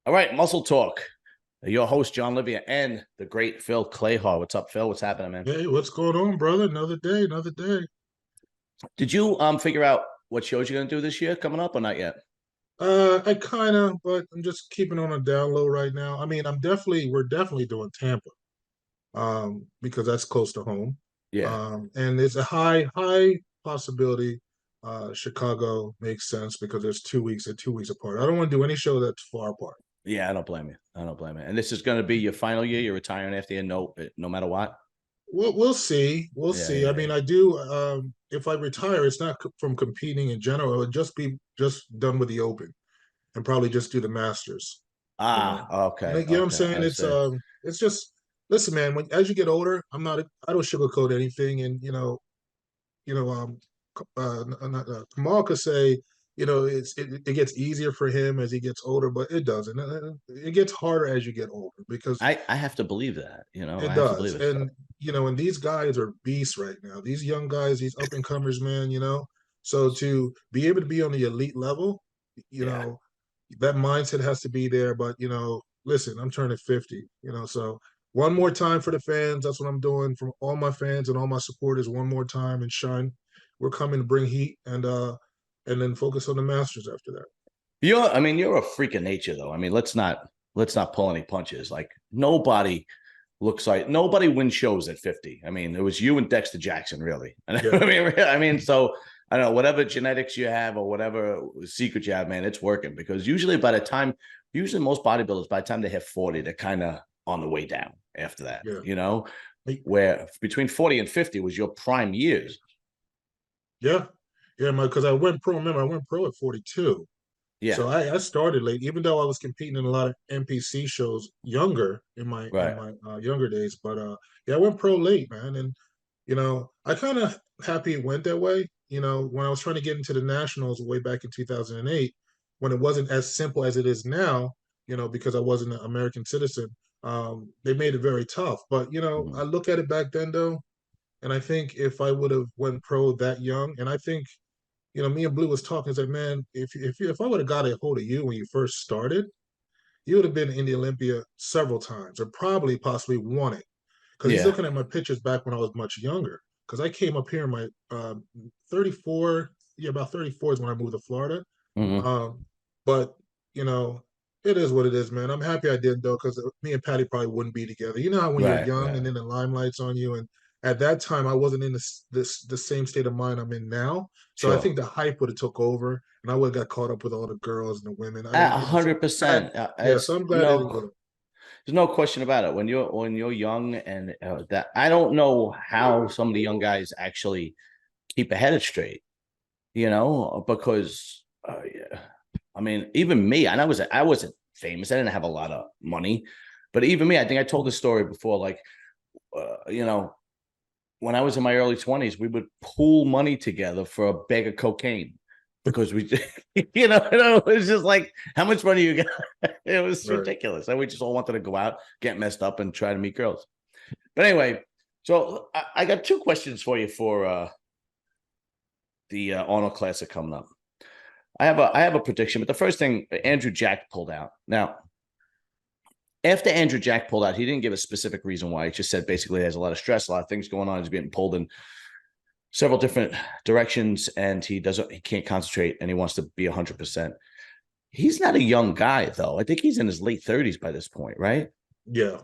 All right, Muscle Talk. Your host, John Livia, and the great Phil Clahar. What's up, Phil? What's happening, man? Hey, what's going on, brother? Another day, another day. Did you figure out what shows you're gonna do this year coming up or not yet? I kind of, but I'm just keeping on a down low right now. I mean, we're definitely doing Tampa, because that's close to home. Yeah. And it's a high possibility. Chicago makes sense because there's 2 weeks and 2 weeks apart. I don't want to do any show that's far apart. Yeah, I don't blame you. I don't blame you. And this is gonna be your final year. You're retiring after you, no matter what. We'll see. We'll Yeah, see. I yeah, mean, yeah. I do. If I retire, it's not from competing in general. It would just be just done with the Open and probably just do the Masters. You know, Ah, okay, you know what I'm okay. saying? I see. It's just listen, man. As you get older, I don't sugarcoat anything, and you know, Kamal could say, it gets easier for him as he gets older, but it doesn't. It gets harder as you get older because I have to believe that. it I have to believe does. it. And and these guys are beasts right now. These young guys, these up and comers, man. So to be able to be on the elite level, you Yeah. know, that mindset has to be there. But listen, I'm turning 50. So one more time for the fans. That's what I'm doing for all my fans and all my supporters. One more time and shine. We're coming to bring heat and then focus on the Masters after that. You're a freak of nature, though. I mean, let's not pull any punches. Like nobody wins shows at 50. I mean, it was you and Dexter Jackson, really. Yeah. So I don't know, whatever genetics you have or whatever secret you have, man, it's working because usually most bodybuilders, by the time they hit 40, they're kind of on the way down after that, Yeah. where between 40 and 50 was your prime years. Yeah. Yeah, because I went pro. Remember, I went pro at 42. Yeah. So I started late, even though I was competing in a lot of NPC shows younger in my Right. younger days. But yeah, I went pro late, man, and I kind of happy it went that way. When I was trying to get into the nationals way back in 2008, when it wasn't as simple as it is now, because I wasn't an American citizen, they made it very tough. But Mhm. I look at it back then though, and I think if I would have went pro that young, and I think me and Blue was talking. Said, man, if I would have got a hold of you when you first started, you would have been in the Olympia several times, or probably possibly won it. Because he's Yeah. looking at my pictures back when I was much younger. Because I came up here in my 34, yeah, about 34 is when I moved to Florida. Hmm. But you know, it is what it is, man. I'm happy I didn't though, because me and Patty probably wouldn't be together. You know how when you're Right. young Right. and then the limelight's on you, and at that time I wasn't in the same state of mind I'm in now. So I Sure. think the hype would have took over, and I would have got caught up with all the girls and the women. I A didn't, so hundred I'm glad. percent. Yeah, so As I'm glad I didn't no, go. there's no question about it. When you're young and that I don't know how some of the young guys actually keep a head straight. Because yeah. I mean, even me, and I wasn't famous. I didn't have a lot of money, but even me, I think I told this story before. Like, uh, you know, when I was in my early 20s, we would pool money together for a bag of cocaine because we, it was just like, how much money you got? It was Right. ridiculous. And we just all wanted to go out, get messed up, and try to meet girls. But anyway, so I got two questions for you for the Arnold Classic coming up. I have a prediction, but the first thing Andrew Jack pulled out. Now, after Andrew Jack pulled out, he didn't give a specific reason why. He just said basically there's a lot of stress, a lot of things going on. He's getting pulled in several different directions, and he can't concentrate, and he wants to be 100%. He's not a young guy though. I think he's in his late 30s by this point, right? Yeah.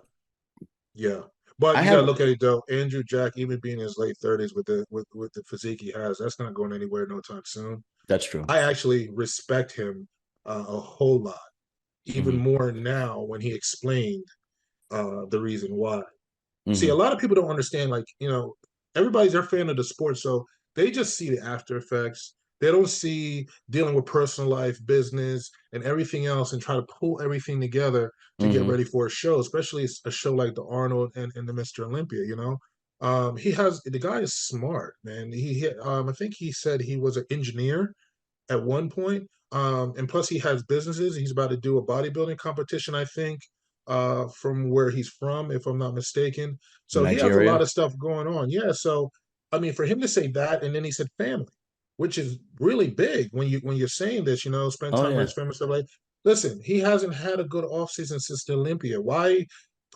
Yeah. I But you gotta have look at it though. Andrew Jack, even being in his late 30s with the physique he has, that's not going anywhere no time soon. That's true. I actually respect him a whole lot, even Hmm. more now when he explained the reason why. See, a Hmm. lot of people don't understand, like, everybody's a fan of the sport, so they just see the after effects. They don't see dealing with personal life, business, and everything else and try to pull everything together to get Hmm. ready for a show, especially a show like the Arnold and the Mr. Olympia. The guy is smart, man. I think he said he was an engineer at one point. And plus, he has businesses. He's about to do a bodybuilding competition, I think, from where he's from, if I'm not mistaken. So he has a lot Nigeria. of stuff going on. Yeah. So I mean, for him to say that, and then he said family, which is really big when you're saying this. Spend Oh time with yeah. his family stuff like. listen, he hasn't had a good offseason since the Olympia. Why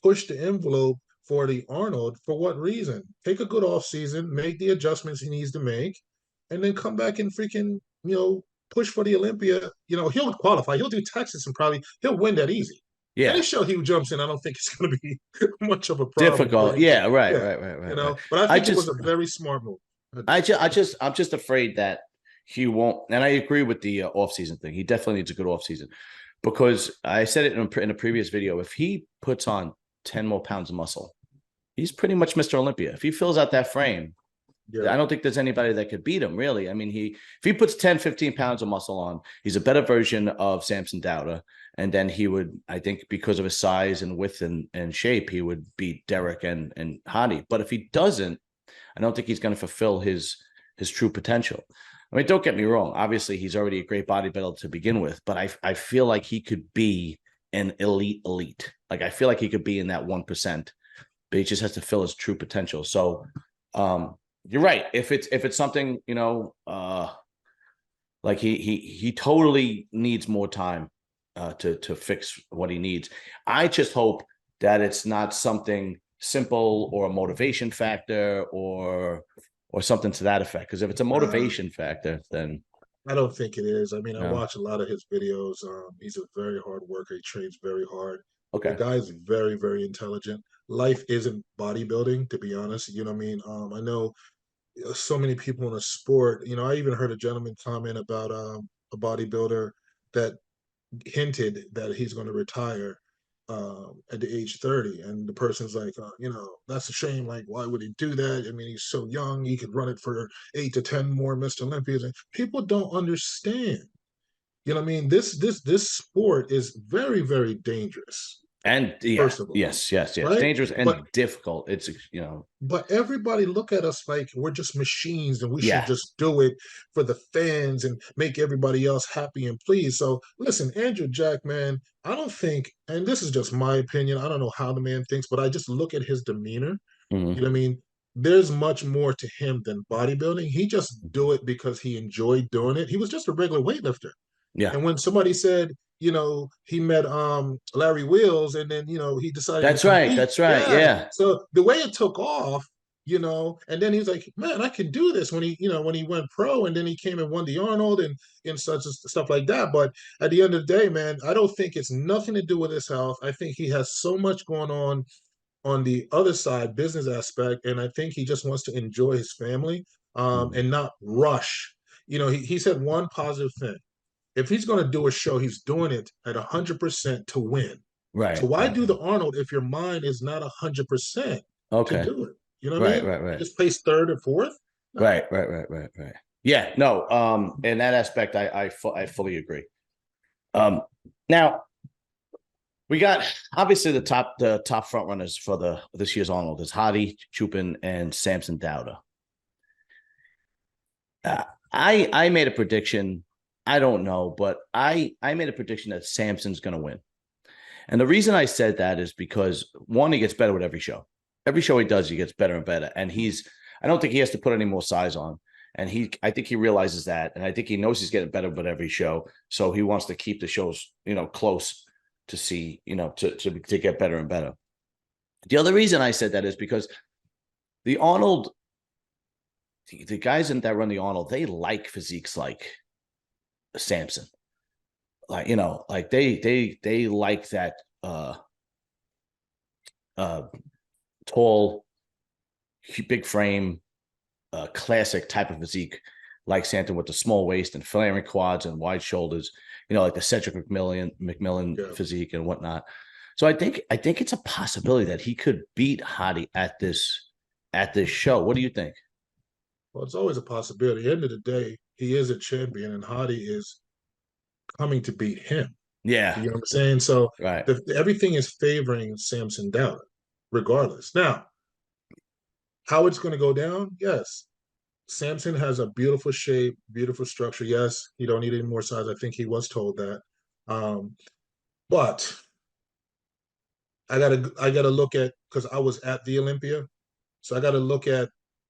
push the envelope for the Arnold? For what reason? Take a good offseason, make the adjustments he needs to make, and then come back and freaking, push for the Olympia. He'll qualify. He'll do Texas and probably he'll win that easy. Any Yeah. show he jumps in, I don't think it's going to be much of a problem for Difficult. him. Yeah, right, Yeah, right, right, right, right. but I I think it was just a very smart move. I'm just afraid that he won't. And I agree with the offseason thing. He definitely needs a good offseason because I said it in a previous video. If he puts on 10 more pounds of muscle, he's pretty much Mr. Olympia. If he fills out that frame, Yeah, I don't think there's anybody that could beat him, really. I mean, if he puts 10, 15 pounds of muscle on, he's a better version of Samson Dowda. And then he would, I think, because of his size and width and shape, he would beat Derek and Hadi. But if he doesn't, I don't think he's going to fulfill his true potential. I mean, don't get me wrong. Obviously, he's already a great bodybuilder to begin with, but I feel like he could be an elite. Like I feel like he could be in that 1%, but he just has to fill his true potential. So you're right. If it's something, like he totally needs more time to fix what he needs. I just hope that it's not something simple or a motivation factor or something to that effect. Because if it's a uh, motivation factor, then I don't think it is. I mean, I no. watch a lot of his videos. He's a very hard worker. He trains very hard. The Okay. guy is very, very intelligent. Life isn't bodybuilding, to be honest. You know what I mean? I know so many people in the sport. I even heard a gentleman comment about a bodybuilder that hinted that he's going to retire at the age 30. And the person's like, that's a shame. Like, why would he do that? I mean, he's so young. He could run it for 8 to 10 more Mr. Olympias. And people don't understand. You know what I mean? This sport is very, very dangerous, And yeah, first of all, yes. right? Dangerous But and difficult. It's everybody look at us like we're just machines and we should yeah. just do it for the fans and make everybody else happy and pleased. So listen, Andrew Jack, man, I don't think, and this is just my opinion, I don't know how the man thinks, but I just look at his demeanor. You Mhm. know what I mean? There's much more to him than bodybuilding. He just do it because he enjoyed doing it. He was just a regular weightlifter. Yeah. And when somebody said, he met Larry Wheels and then, he decided to compete. That's right. Yeah. Yeah. So the way it took off, and then he was like, man, I can do this when he went pro and then he came and won the Arnold and such stuff like that. But at the end of the day, man, I don't think it's nothing to do with his health. I think he has so much going on the other side, business aspect, and I think he just wants to enjoy his family Mhm. and not rush. He said one positive thing. If he's going to do a show, he's doing it at 100% to win. So Right. why Right. do the Arnold if your mind is not 100% to Okay. do it? You know what I Right. mean? Right. You Right. just place third or fourth? No. Right. Yeah, no. In that aspect, I fully agree. Um, now we got obviously the top front runners for this year's Arnold is Hadi, Chupin, and Samson Dowda. I made a prediction. I don't know, but I made a prediction that Samson's going to win, and the reason I said that is because one, he gets better with every show. Every show he does, he gets better and better, and I don't think he has to put any more size on. And I think he realizes that, and I think he knows he's getting better with every show. So he wants to keep the shows, close to see, to get better and better. The other reason I said that is because the Arnold, the guys that run the Arnold, they like physiques like Samson, like like they like that uh tall, big frame, classic type of physique like Santon with the small waist and flaring quads and wide shoulders, like the Cedric McMillan Yeah. physique and whatnot. So I think it's a possibility that he could beat Hadi at this show. What do you think? Well, it's always a possibility. At the end of the day, he is a champion, and Hadi is coming to beat him. Yeah, You know what I'm saying? So right. everything is favoring Samson Dowd, regardless. Now, how it's going to go down? Yes, Samson has a beautiful shape, beautiful structure. Yes, he don't need any more size. I think he was told that. But I gotta look at because I was at the Olympia, so I gotta look at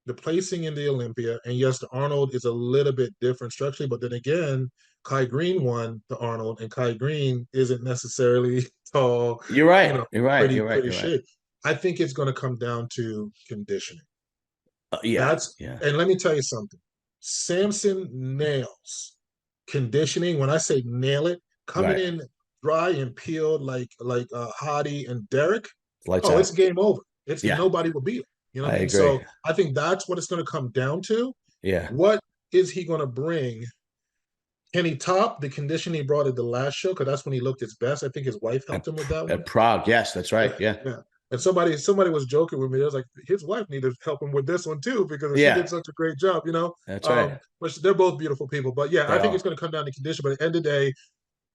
the placing in the Olympia, and yes, the Arnold is a little bit different structurally, but then again, Kai Green won the Arnold, and Kai Green isn't necessarily tall, You're you right. know, You're right. pretty You're right. pretty You're right. shape. I think it's going to come down to conditioning. Yeah. That's Yeah. and let me tell you something. Samson nails conditioning. When I say nail it, coming Right. in dry and peeled like Hadi and Derek. Lights Oh, it's out. game over. It's Yeah. nobody will beat him. You know what I I mean? agree. So I think that's what it's going to come down to. Yeah. What is he going to bring? Can he top the condition he brought at the last show? Because that's when he looked his best. I think his wife helped him with that one. At Prague. Yes, that's right. Yeah, Yeah. yeah. And somebody was joking with me. It was like his wife needed help him with this one too because she did Yeah. such a great job, you know. That's right. But they're both beautiful people. But yeah, They I think it's are. going to come down to condition. But at the end of the day,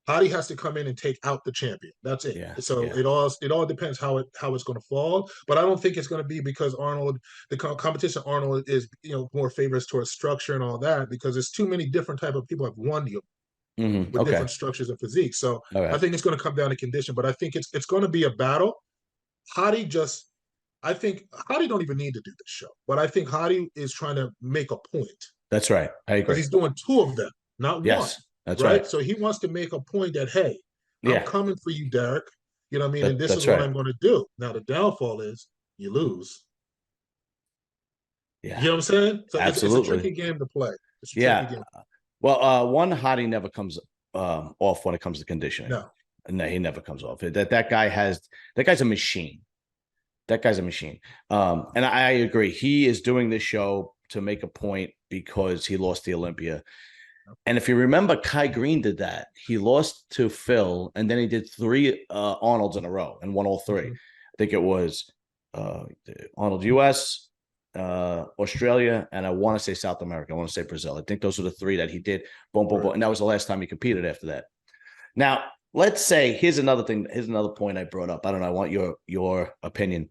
Hadi has to come in and take out the champion. That's it. Yeah. So Yeah. it all depends how it's going to fall. But I don't think it's going to be because Arnold, the competition Arnold is more favors towards structure and all that because there's too many different type of people have won you with Okay. different structures and physique. So All I right. think it's going to come down to condition. But I think it's going to be a battle. Hadi just I think Hadi don't even need to do this show, but I think Hadi is trying to make a point That's right. I because agree. he's doing two of them, not one, Yes. That's right. right? So he wants to make a point that, hey, I'm Yeah. coming for you, Derek. You know what I mean? And this is That's what right. I'm going to do. Now, the downfall is you lose. You Yeah. know what I'm saying? So it's a Absolutely. tricky game to play. It's a tricky Yeah. game. Well, one hottie never comes off when it comes to conditioning. No. No, he never comes off. That guy's a machine. That guy's a machine. And I agree. He is doing this show to make a point because he lost the Olympia. And if you remember, Kai Green did that. He lost to Phil, and then he did three Arnolds in a row and won all 3. Mhm. I think it was Arnold US, Australia, and I want to say South America. I want to say Brazil. I think those are the 3 that he did. Boom, boom, Right. boom. And that was the last time he competed after that. Now, let's say here's another thing. Here's another point I brought up. I don't know. I want your opinion.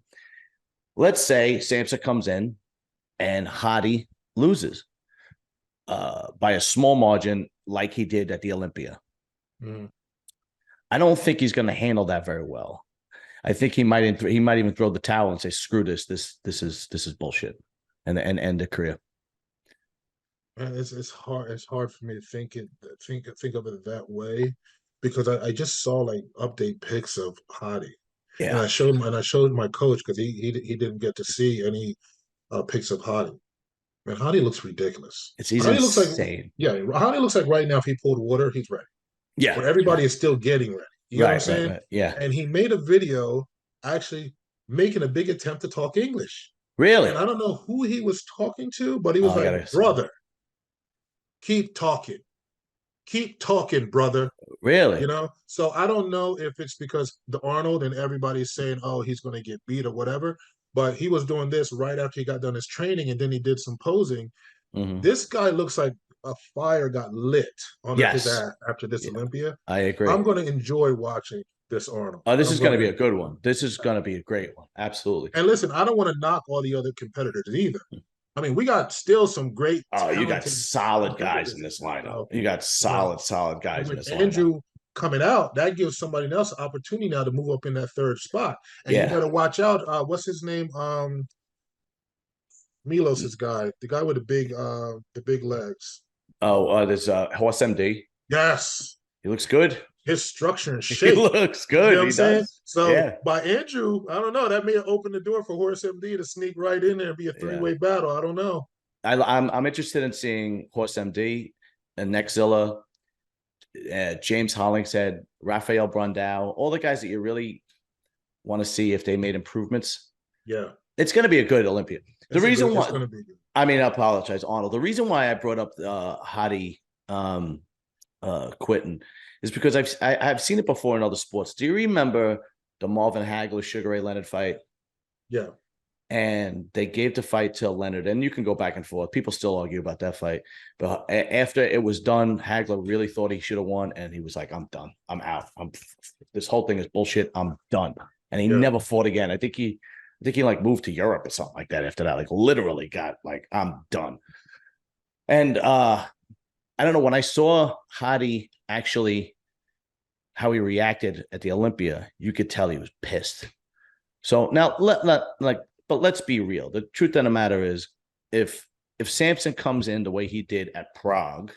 Let's say Samson comes in and Hadi loses by a small margin, like he did at the Olympia. Mhm. I don't think he's going to handle that very well. I think he might even throw the towel and say, "Screw this. This is bullshit," and end the career. Man, it's hard. It's hard for me to think of it that way because I just saw like update pics of Hadi, and Yeah, I showed my coach because he didn't get to see any pics of Hadi. Man, Hadi looks ridiculous. he's Hadi looks like insane. yeah, Hadi looks like right now if he pulled water, he's ready. Yeah, But everybody yeah, is still getting ready. You know what I'm right, right, saying? right. Yeah, And he made a video actually making a big attempt to talk English. really. And I don't know who he was talking to, but he Oh, was I like, gotta see. brother, keep talking. Keep talking, brother. Really? So I don't know if it's because the Arnold and everybody's saying, oh, he's going to get beat or whatever, but he was doing this right after he got done his training and then he did some posing. Mm-hmm. This guy looks like a fire got lit under his Yes. ass after this Yeah, Olympia. I agree. I'm going to enjoy watching this Arnold. Oh, this I'm is going going to be a to, good one. This is going to be a great one. Absolutely. and listen, I don't want to knock all the other competitors either. I mean, we got still some great Oh, you got talented solid guys in competitors. this lineup. So, You got you know, solid and guys in with this lineup. Andrew coming out, that gives somebody else an opportunity now to move up in that third spot. And you Yeah. better watch out. What's his name? Milos's guy, the guy with the big legs. Oh, there's Horse MD. Yes, He looks good. his structure and He shape. looks You know good. what I'm He saying? does. So Yeah. by Andrew, I don't know. That may have opened the door for Horace MD to sneak right in there and be a Yeah. three-way battle. I don't know. I'm interested in seeing Horse MD and Nexzilla, James Hollingshead, Rafael Brundao, all the guys that you really want to see if they made improvements. Yeah, It's going to be a good Olympia. The reason it's why, going to be good. I mean, I apologize, Arnold. The reason why I brought up Hadi quitting is because I've seen it before in other sports. Do you remember the Marvin Hagler Sugar Ray Leonard fight? Yeah, And they gave the fight to Leonard, and you can go back and forth. People still argue about that fight, but after it was done, Hagler really thought he should have won, and he was like, "I'm done. I'm out. This whole thing is bullshit. I'm done." And he never fought again. I think he like moved to Europe or something like that after that. Like literally got like, "I'm done." And I don't know, when I saw Hadi actually how he reacted at the Olympia, you could tell he was pissed. So now but let's be real. The truth of the matter is if Samson comes in the way he did at Prague,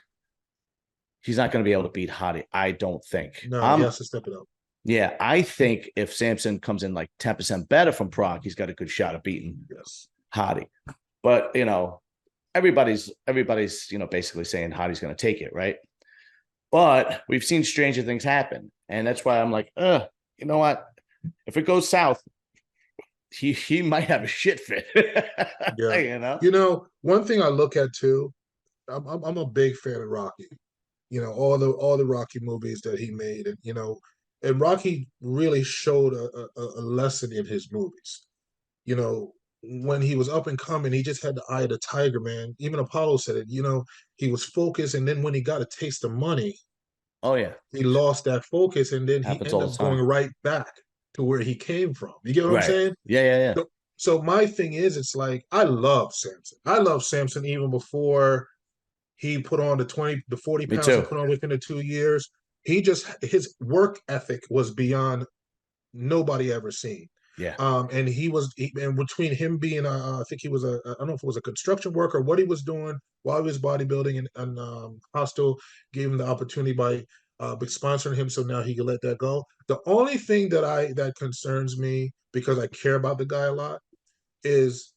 he's not going to be able to beat Hadi. I don't think. No, he has to step it up. Yeah, I think if Samson comes in like 10% better from Prague, he's got a good shot of beating Hadi. But everybody's basically saying Hadi's going to take it, right? But we've seen stranger things happen, and that's why I'm like, you know what? If it goes south, he might have a shit fit. Yeah. One thing I look at too, I'm a big fan of Rocky. All the Rocky movies that he made, and Rocky really showed a lesson in his movies. When he was up and coming, he just had the eye of the tiger, man. Even Apollo said it. He was focused, and then when he got a taste of money, oh yeah, he lost that focus, and then he ended up going right back to where he came from. You get what I'm saying? Yeah. So my thing is, it's like I love Samson. I love Samson even before he put on the 40 pounds he put on within the 2 years. His work ethic was beyond nobody ever seen. Yeah. And between him being, I think he was I don't know if it was a construction worker, what he was doing while he was bodybuilding, and Hostel gave him the opportunity by sponsoring him, so now he can let that go. The only thing that concerns me, because I care about the guy a lot, is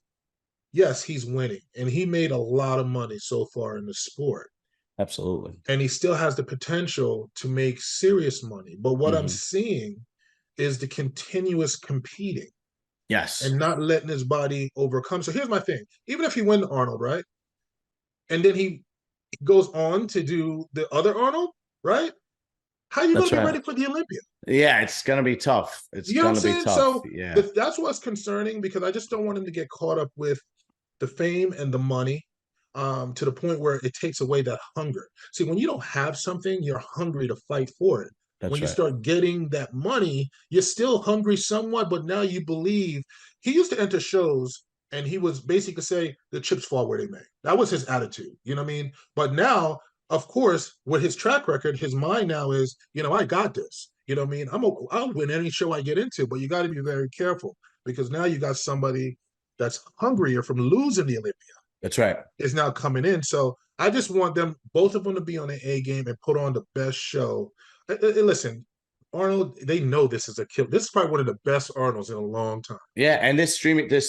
yes, he's winning, and he made a lot of money so far in the sport. Absolutely. And he still has the potential to make serious money. But what I'm seeing is the continuous competing. Yes. And not letting his body overcome. So here's my thing. Even if he wins Arnold, right? And then he goes on to do the other Arnold, right? How are you going to be ready for the Olympia? Yeah, it's going to be tough. It's going to be tough. So yeah, that's what's concerning, because I just don't want him to get caught up with the fame and the money, to the point where it takes away that hunger. See, when you don't have something, you're hungry to fight for it. When you start getting that money, you're still hungry somewhat, but now you believe. He used to enter shows and he was basically say the chips fall where they may. That was his attitude. You know what I mean? But now, of course, with his track record, his mind now is, I got this. You know what I mean? I'll win any show I get into, but you got to be very careful, because now you got somebody that's hungrier from losing the Olympia. That's right. Is now coming in. So I just want both of them to be on the A game and put on the best show. Listen, Arnold, they know this is a kill. This is probably one of the best Arnolds in a long time. Yeah, and this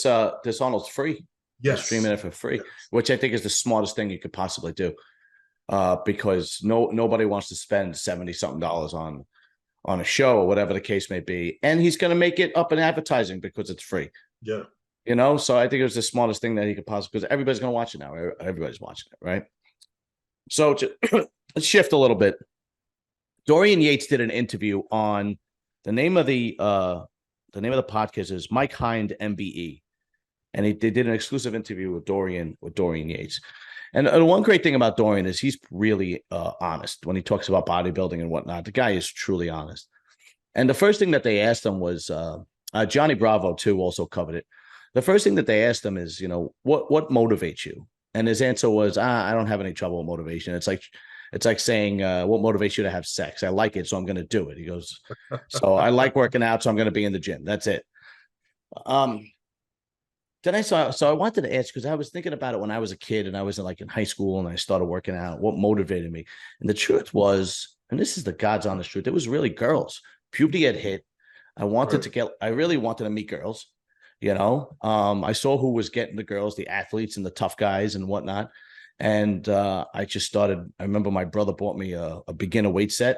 Arnold's free. Yes. They're streaming it for free, which I think is the smartest thing you could possibly do. Because nobody wants to spend $70-something on a show or whatever the case may be. And he's going to make it up in advertising because it's free. Yeah. So I think it was the smartest thing that he could possibly, because everybody's going to watch it now. Everybody's watching it, right? So let's shift a little bit. Dorian Yates did an interview on the name of the podcast is Mike Hind MBE, and they did an exclusive interview with Dorian Yates. And one great thing about Dorian is he's really honest when he talks about bodybuilding and whatnot. The guy is truly honest. And the first thing that they asked him was Johnny Bravo too also covered it. The first thing that they asked him is, what motivates you? And his answer was, I don't have any trouble with motivation. It's like saying, what motivates you to have sex? I like it, so I'm going to do it. He goes, so I like working out, so I'm going to be in the gym. That's it. Then I wanted to ask, because I was thinking about it when I was a kid and I was in high school and I started working out, what motivated me. And the truth was, and this is the God's honest truth, it was really girls. Puberty had hit. I really wanted to meet girls. I saw who was getting the girls, the athletes and the tough guys and whatnot. And I just started. I remember my brother bought me a beginner weight set,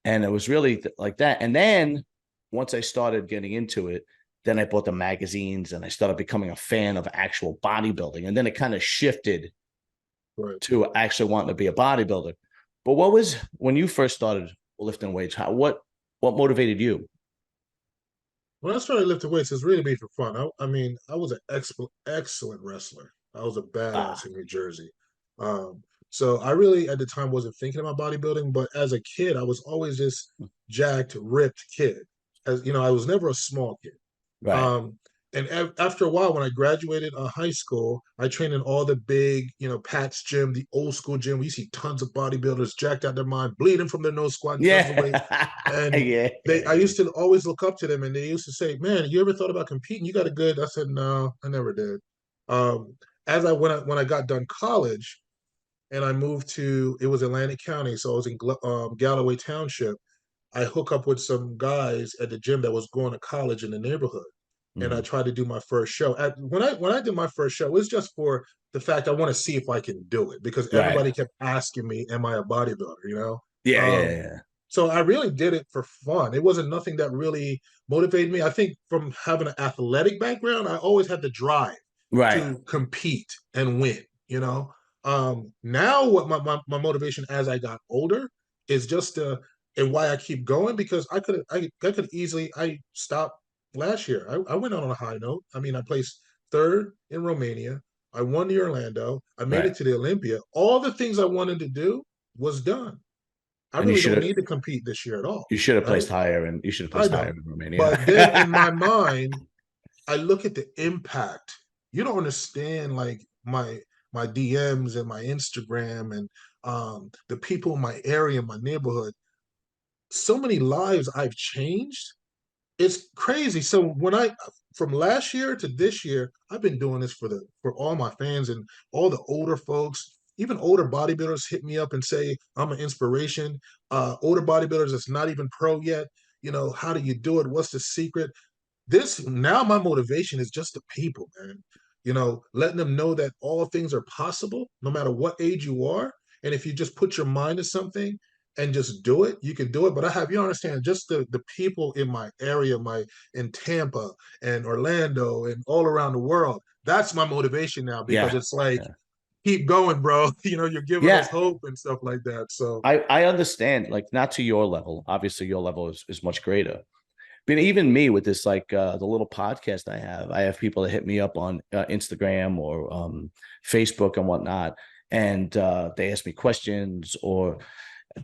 and it was really like that. And then once I started getting into it, then I bought the magazines and I started becoming a fan of actual bodybuilding. And then it kind of shifted to actually wanting to be a bodybuilder. But when you first started lifting weights, what motivated you? When I started lifting weights, it's really made for fun. I was an excellent wrestler. I was a badass in New Jersey. So I really, at the time, wasn't thinking about bodybuilding. But as a kid, I was always this jacked, ripped kid. I was never a small kid. Right. And after a while, when I graduated high school, I trained in all the big, Pat's gym, the old school gym. We see tons of bodybuilders jacked out their mind, bleeding from their nose, squatting tons of weight. And I used to always look up to them, and they used to say, "Man, you ever thought about competing? You got a good." I said, "No, I never did." when I got done college and I moved to, it was Atlantic County, so I was in Galloway Township. I hook up with some guys at the gym that was going to college in the neighborhood, and I Mhm. tried to do my first show. When I did my first show, it was just for the fact I want to see if I can do it because Right. everybody kept asking me, "Am I a bodybuilder?" You know. Yeah, yeah, Um, yeah. so I really did it for fun. It wasn't nothing that really motivated me. I think from having an athletic background, I always had the drive Right. to compete and win. Now what my motivation as I got older is just and why I keep going because I could easily I stopped last year. I went out on a high note. I mean, I placed third in Romania. I won the Orlando. I made Right. it to the Olympia. All the things I wanted to do was done. I And really don't need to compete this year at all, you should have right? placed higher, and you should have I placed higher know. in Romania. But then in my mind, I look at the impact. You don't understand like my DMs and my Instagram and the people in my area, my neighborhood. So many lives I've changed. It's crazy. So when I from last year to this year, I've been doing this for all my fans and all the older folks. Even older bodybuilders hit me up and say I'm an inspiration. Older bodybuilders that's not even pro yet. How do you do it? What's the secret? This now my motivation is just the people, man. Letting them know that all things are possible, no matter what age you are. And if you just put your mind to something and just do it, you can do it. But I have you understand just the people in my area, my in Tampa and Orlando and all around the world. That's my motivation now because Yeah. it's like, Yeah. keep going, bro. You're giving us Yeah. hope and stuff like that. So I understand, like, not to your level. Obviously, your level is much greater. But even me with this, like, the little podcast I have people that hit me up on Instagram or Facebook and whatnot, and they ask me questions,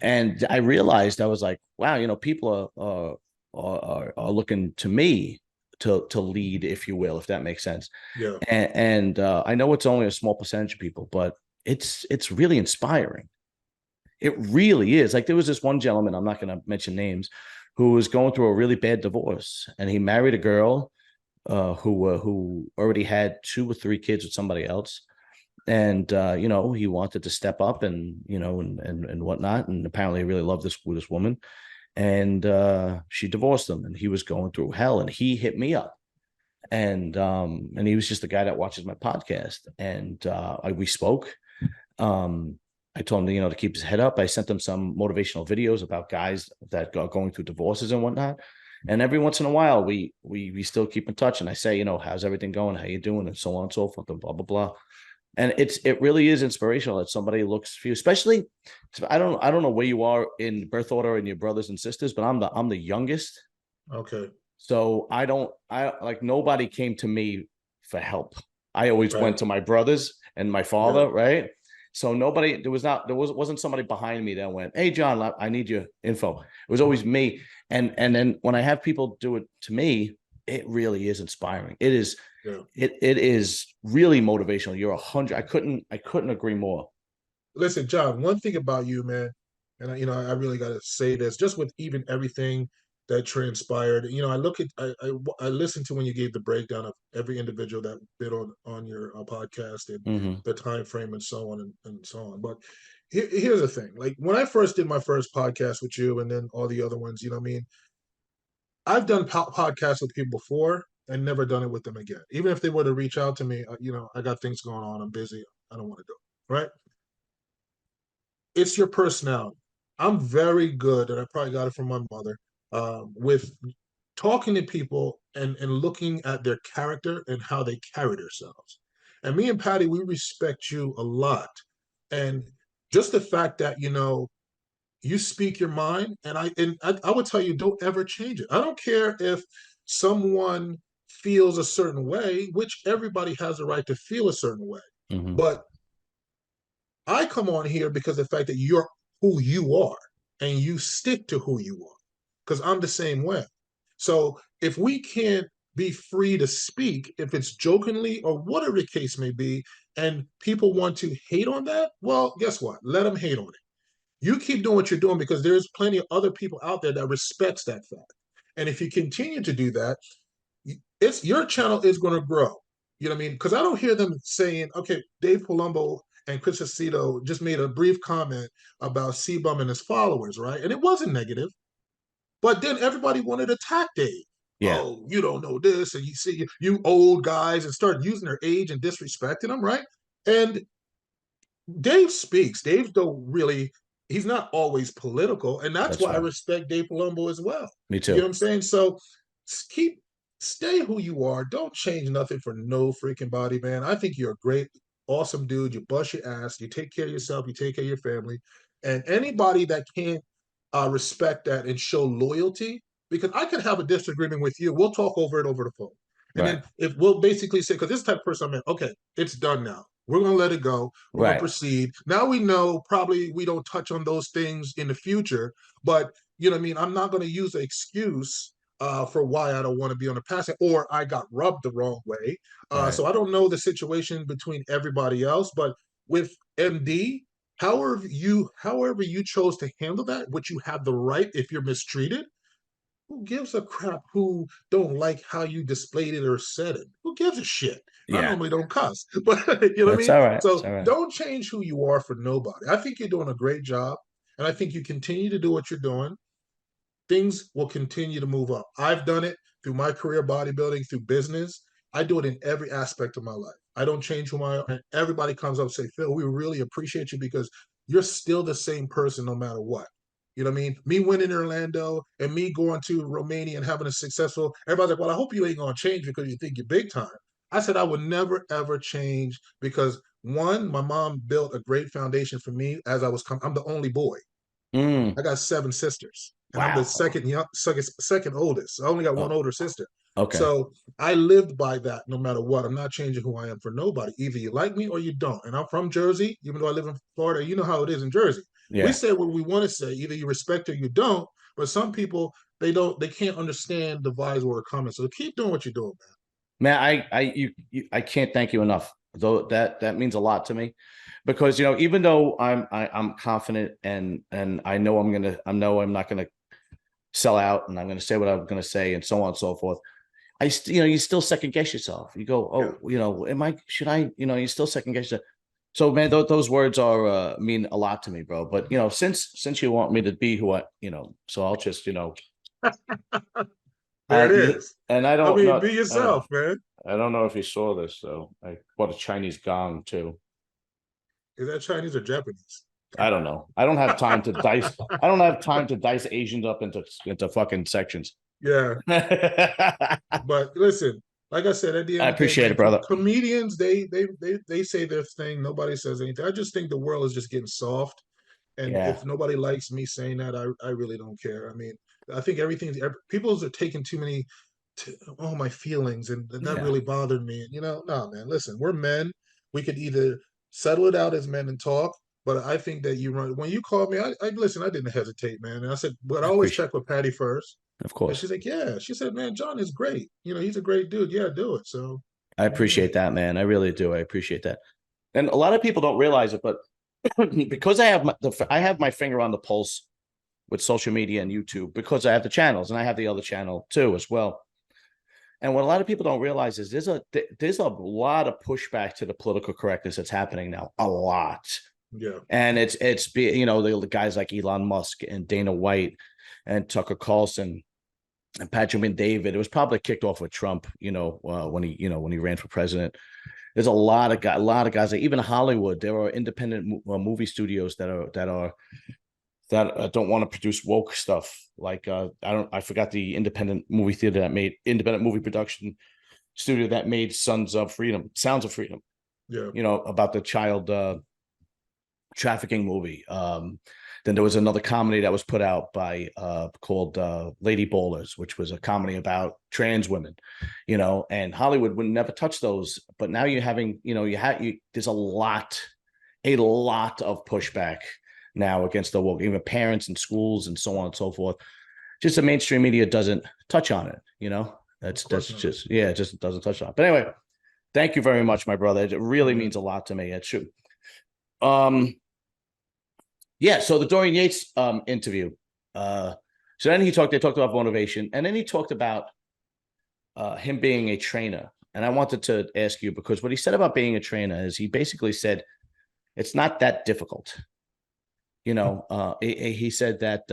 and I realized, I was like, wow, people are looking to me to lead, if you will, if that makes sense. yeah, And I know it's only a small percentage of people, but it's really inspiring. It really is. Like, there was this one gentleman, I'm not going to mention names, who was going through a really bad divorce, and he married a girl who already had 2 or 3 kids with somebody else, and he wanted to step up, and and whatnot, and apparently he really loved this woman, and she divorced him, and he was going through hell, and he hit me up, and he was just the guy that watches my podcast, and we spoke. um I told him to keep his head up. I sent him some motivational videos about guys that are going through divorces and whatnot. And every once in a while, we still keep in touch. And I say, how's everything going? How you doing? And so on and so forth, and blah blah blah. And it really is inspirational that somebody looks for you, especially. I don't know where you are in birth order and your brothers and sisters, but I'm the youngest. okay, So I like, nobody came to me for help. I always right, went to my brothers and my yeah. father, right? So nobody, wasn't somebody behind me that went, "Hey John, I need your info." It was always me. And then when I have people do it to me, it really is inspiring. Yeah. It is really motivational. You're 100. I couldn't agree more. Listen, John, one thing about you, man, and I really got to say this, just with even everything that transpired. I look at, I listened to when you gave the breakdown of every individual that been on your podcast and Hmm. the time frame and so on and so on. But here's the thing: like when I first did my first podcast with you, and then all the other ones, what I mean, I've done podcasts with people before and never done it with them again. Even if they were to reach out to me, I got things going on, I'm busy, I don't want to do it, right? It's your personality. I'm very good, and I probably got it from my mother, with talking to people and looking at their character and how they carry themselves. And me and Patty, we respect you a lot. And just the fact that, you speak your mind, and I would tell you, don't ever change it. I don't care if someone feels a certain way, which everybody has a right to feel a certain way. Hmm. But I come on here because of the fact that you're who you are and you stick to who you are. Because I'm the same way. So if we can't be free to speak, if it's jokingly or whatever the case may be, and people want to hate on that, well, guess what? Let them hate on it. You keep doing what you're doing because there's plenty of other people out there that respects that fact. And if you continue to do that, it's your channel is going to grow. You know what I mean? Because I don't hear them saying, okay, Dave Palumbo and Chris Aceto just made a brief comment about Sebum and his followers, right? And it wasn't negative. But then everybody wanted to attack Dave. Yeah, Oh, you don't know this, and you see you old guys, and start using their age and disrespecting them, right? And Dave speaks. Dave don't really. He's not always political, and that's that's why I right. respect Dave Palumbo as well. Me You know what too. I'm saying? So keep stay who you are. Don't change nothing for no freaking body, man. I think you're a great, awesome dude. You bust your ass. You take care of yourself. You take care of your family, and anybody that can't respect that and show loyalty, because I could have a disagreement with you. We'll talk over it over the phone. And Right. then if we'll basically say, because this type of person I'm in, okay, it's done now. We're going to let it go. We're going to Right. proceed. Now we know probably we don't touch on those things in the future, but you know what I mean? I'm not going to use an excuse for why I don't want to be on the passing or I got rubbed the wrong way. Right. So I don't know the situation between everybody else, but with MD, however you chose to handle that, which you have the right if you're mistreated, who gives a crap who don't like how you displayed it or said it? Who gives a shit? And I Yeah. normally don't cuss, but you know what I That's mean? all right. It's So all right. don't change who you are for nobody. I think you're doing a great job. And I think you continue to do what you're doing, things will continue to move up. I've done it through my career bodybuilding, through business. I do it in every aspect of my life. I don't change who I am. And everybody comes up and say, Phil, we really appreciate you because you're still the same person no matter what. You know what I mean? Me winning in Orlando and me going to Romania and having a successful, everybody's like, well, I hope you ain't going to change because you think you're big time. I said I would never, ever change because one, my mom built a great foundation for me as I'm the only boy. Mm, I got 7 sisters, and I'm the wow. second oldest. I only got one Oh, older sister. okay. So I lived by that no matter what. I'm not changing who I am for nobody. Either you like me or you don't. And I'm from Jersey, even though I live in Florida. You know how it is in Jersey. We Yeah. say what we want to say. Either you respect or you don't. But some people they can't understand the vibes or the comments. So keep doing what you're doing, man. Man, I can't thank you enough. Though that means a lot to me, because even though I'm confident and I know I'm not gonna sell out and I'm gonna say what I'm gonna say and so on and so forth. You still second guess yourself. You go, Yeah. oh, should I, you still second guess yourself. So man, those words are mean a lot to me, bro. But since you want me to be who so I'll just There it and is. and I I don't mean, know. be yourself, man. I don't know if you saw this though. I bought a Chinese gong too. Is that Chinese or Japanese? I don't know. I don't have time to dice. I don't have time to dice Asians up into fucking sections. Yeah. I But listen, like I said, at the end of the day, appreciate man, it, brother. comedians they say their thing. Nobody says anything. I just think the world is just getting soft. And Yeah, if nobody likes me saying that, I really don't care. I mean, I think people are taking too many all my feelings, and that yeah, really bothered me. And no, man, listen, we're men. We could either settle it out as men and talk. But I think that when you called me, I listen. I didn't hesitate, man. And I said, but I I always appreciate check with Patty first. it. Of And course. she's like, yeah. She said, man, John is great. He's a great dude. Yeah, do it. So, I yeah, appreciate that, man. I really do. I appreciate that. And a lot of people don't realize it, but because I have my finger on the pulse with social media and YouTube, because I have the channels and I have the other channel too as well. And what a lot of people don't realize is there's a lot of pushback to the political correctness that's happening now, a lot. yeah, And the guys like Elon Musk and Dana White and Tucker Carlson and Patrick David. It was probably kicked off with Trump, when he ran for president. There's a lot of guys, like even Hollywood. There are independent movie studios that don't want to produce woke stuff. Like I forgot the independent movie theater that made independent movie production studio that made Sounds of Freedom, yeah. about the child trafficking movie. Then there was another comedy that was put out by called Lady Bowlers, which was a comedy about trans women, and Hollywood would never touch those. But now you're having, there's a lot of pushback now against the woke, even parents and schools and so on and so forth. Just the mainstream media doesn't touch on it, Of that's course not. just, yeah, it just doesn't touch on it. But anyway, thank you very much, my brother. It really Yeah, means a lot to me. It should. Yeah, so the Dorian Yates interview. So then they talked about motivation, and then he talked about him being a trainer. and I wanted to ask you, because what he said about being a trainer is he basically said it's not that difficult. He said that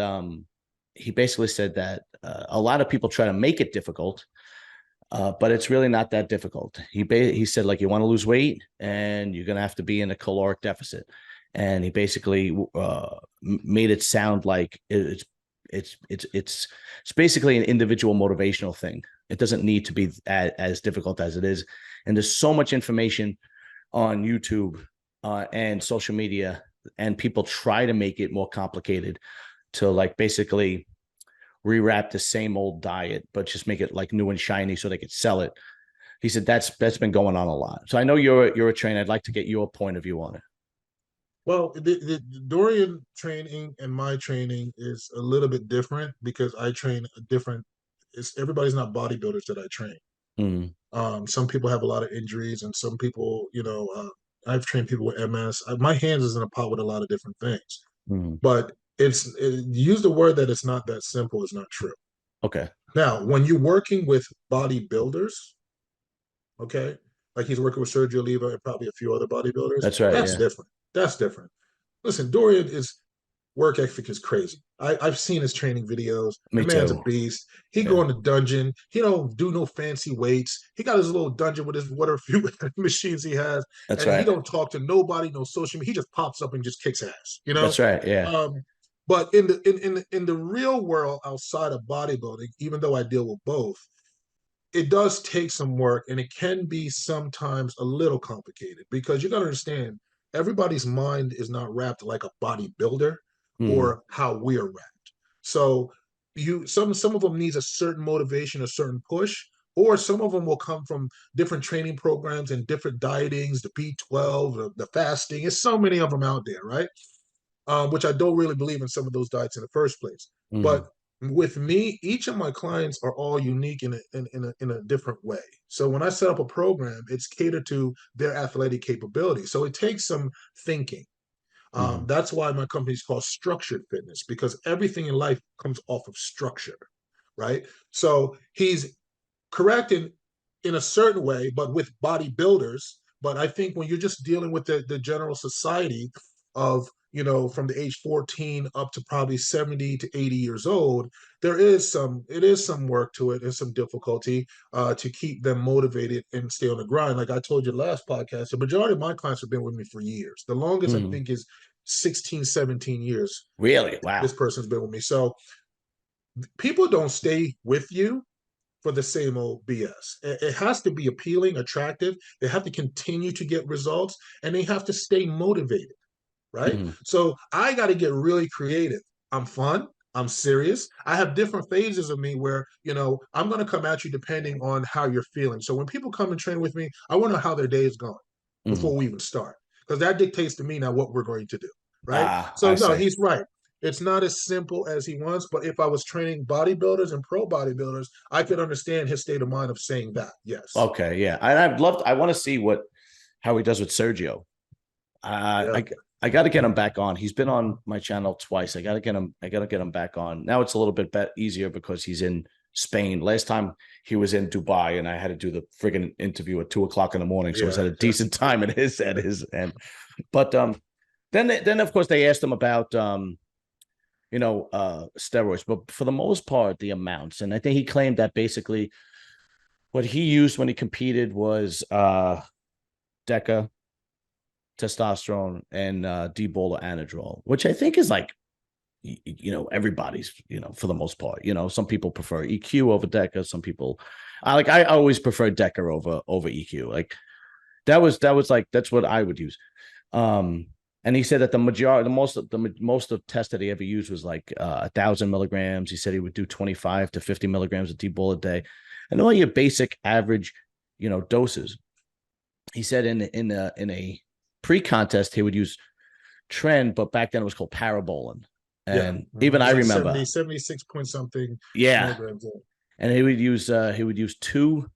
he basically said that a lot of people try to make it difficult, but it's really not that difficult. He said, like, you want to lose weight and you're going to have to be in a caloric deficit. And he basically made it sound like it's basically an individual motivational thing. It doesn't need to be as difficult as it is. And there's so much information on YouTube and social media, and people try to make it more complicated to, like, basically rewrap the same old diet, but just make it like new and shiny so they could sell it. He said that's been going on a lot. So I know you're a trainer. I'd like to get your point of view on it. Well, the Dorian training and my training is a little bit different because I train a different. Everybody's not bodybuilders that I train. Mm, Some people have a lot of injuries, and some people, I've trained people with MS. My hands is in a pot with a lot of different things. mm. But use the word that it's not that simple is not true. Okay. Now, when you're working with bodybuilders, okay, like he's working with Sergio Oliva and probably a few other bodybuilders, That's right. that's Yeah. different. That's different. Listen, Dorian is work ethic is crazy. I've seen his training videos. The Me man's a too. beast. He Yeah. go in the dungeon. He don't do no fancy weights. He got his little dungeon with his whatever few machines he has, That's and he right. don't talk to nobody, no social media. He just pops up and just kicks ass. That's right. Yeah. Um, but in the real world outside of bodybuilding, even though I deal with both, it does take some work, and it can be sometimes a little complicated because you got to understand everybody's mind is not wrapped like a bodybuilder Mm, or how we're wrapped. So some of them needs a certain motivation, a certain push, or some of them will come from different training programs and different dietings, the B12, the fasting. There's so many of them out there, right? Which I don't really believe in some of those diets in the first place. mm, But with me, each of my clients are all unique in a different way. So when I set up a program, it's catered to their athletic capability. So it takes some thinking. mm. That's why my company is called Structured Fitness, because everything in life comes off of structure, right? So he's correct in a certain way, but with bodybuilders. But I think when you're just dealing with the general society of, from the age 14 up to probably 70 to 80 years old, it is some work to it and some difficulty to keep them motivated and stay on the grind. Like I told you last podcast, the majority of my clients have been with me for years. The longest I Mm. think is 16, 17 years. Really? Wow. This person's been with me. So people don't stay with you for the same old BS. It has to be appealing, attractive. They have to continue to get results, and they have to stay motivated, right? Mm, So I got to get really creative. I'm fun. I'm serious. I have different phases of me where, I'm going to come at you depending on how you're feeling. So when people come and train with me, I want to know how their day is going mm. before we even start, because that dictates to me now what we're going to do, right? Ah, So I no, see. he's right. It's not as simple as he wants, but if I was training bodybuilders and pro bodybuilders, I could understand his state of mind of saying that. Yes. Okay. Yeah. And I want to see how he does with Sergio. Uh, Yeah. I I got to get him back on. He's been on my channel twice. I got to get him. I got to get him back on. Now it's a little bit easier because he's in Spain. Last time he was in Dubai, and I had to do the friggin' interview at 2 o'clock in the morning. So it was Yeah. at a decent time at his end. But then of course they asked him about steroids, but for the most part the amounts. And I think he claimed that basically what he used when he competed was Deca, testosterone, and D-Bola Anadrol, which I think is like, everybody's, for the most part. Some people prefer EQ over Deca. Some people, I always prefer Deca over EQ. Like that was like, that's what I would use. And he said that the most of tests that he ever used was like 1,000 milligrams. He said he would do 25 to 50 milligrams of D-Bola a day, and all your basic average, doses. He said in a pre-contest he would use Trend, but back then it was called Parabolin. Yeah. And even It's I like remember, 76 point something yeah. milligrams. And he would use two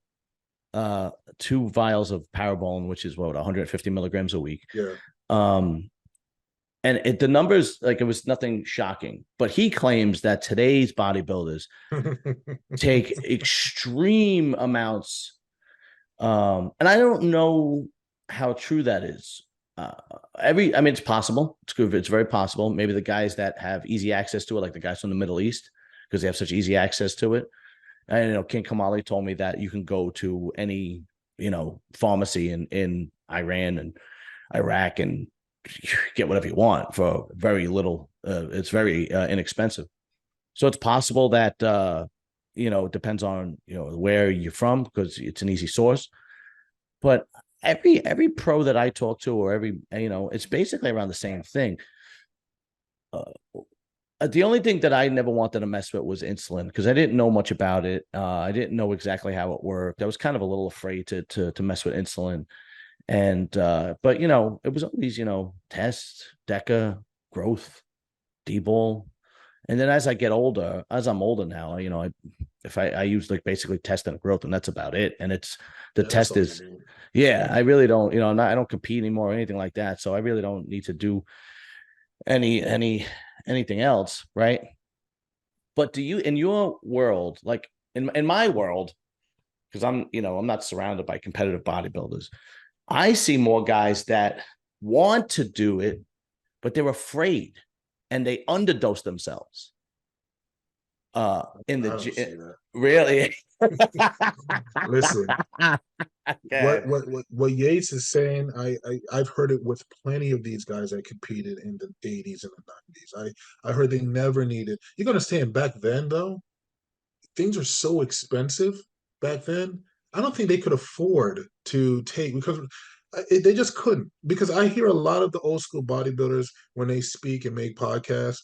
vials of Parabolin, which is 150 milligrams a week. Yeah. And the numbers, like, it was nothing shocking, but he claims that today's bodybuilders take extreme amounts And I don't know how true that is. I mean, it's possible. It's good. It's very possible. Maybe the guys that have easy access to it, like the guys from the Middle East, because they have such easy access to it. And King Kamali told me that you can go to any pharmacy in Iran and Iraq and get whatever you want for very little. It's very inexpensive. So it's possible that it depends on where you're from because it's an easy source. But every pro that I talk to, or it's basically around the same thing. The only thing that I never wanted to mess with was insulin because I didn't know much about it. I didn't know exactly how it worked. I was kind of a little afraid to mess with insulin. And but it was always, test, DECA, growth, D-ball. And then as I'm older now, I use like basically test and growth, and that's about it. And it's the Yeah, that's test all you is, need. yeah, I really don't, I don't compete anymore or anything like that. So I really don't need to do anything else, right? But do you, in your world, like in my world, because I'm not surrounded by competitive bodybuilders, I see more guys that want to do it, but they're afraid and they underdose themselves. In I the don't gym, see that. really. Listen, Okay. what Yates is saying, I've heard it with plenty of these guys that competed in the 80s and the 90s. I heard they never needed. You gotta understand back then though, things are so expensive back then. I don't think they could afford to take because they just couldn't. Because I hear a lot of the old school bodybuilders when they speak and make podcasts,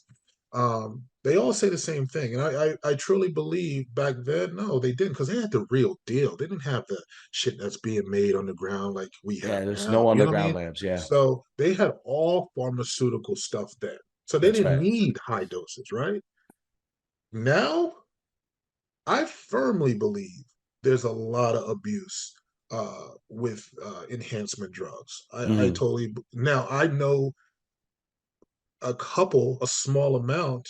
they all say the same thing. And I truly believe back then, no, they didn't because they had the real deal. They didn't have the shit that's being made on the ground like we have Yeah, there's now. no You know what I underground mean? labs. Yeah, So they had all pharmaceutical stuff then. So they that's didn't right. need high doses, right? Now I firmly believe there's a lot of abuse with enhancement drugs. I Mhm. totally now I know a small amount.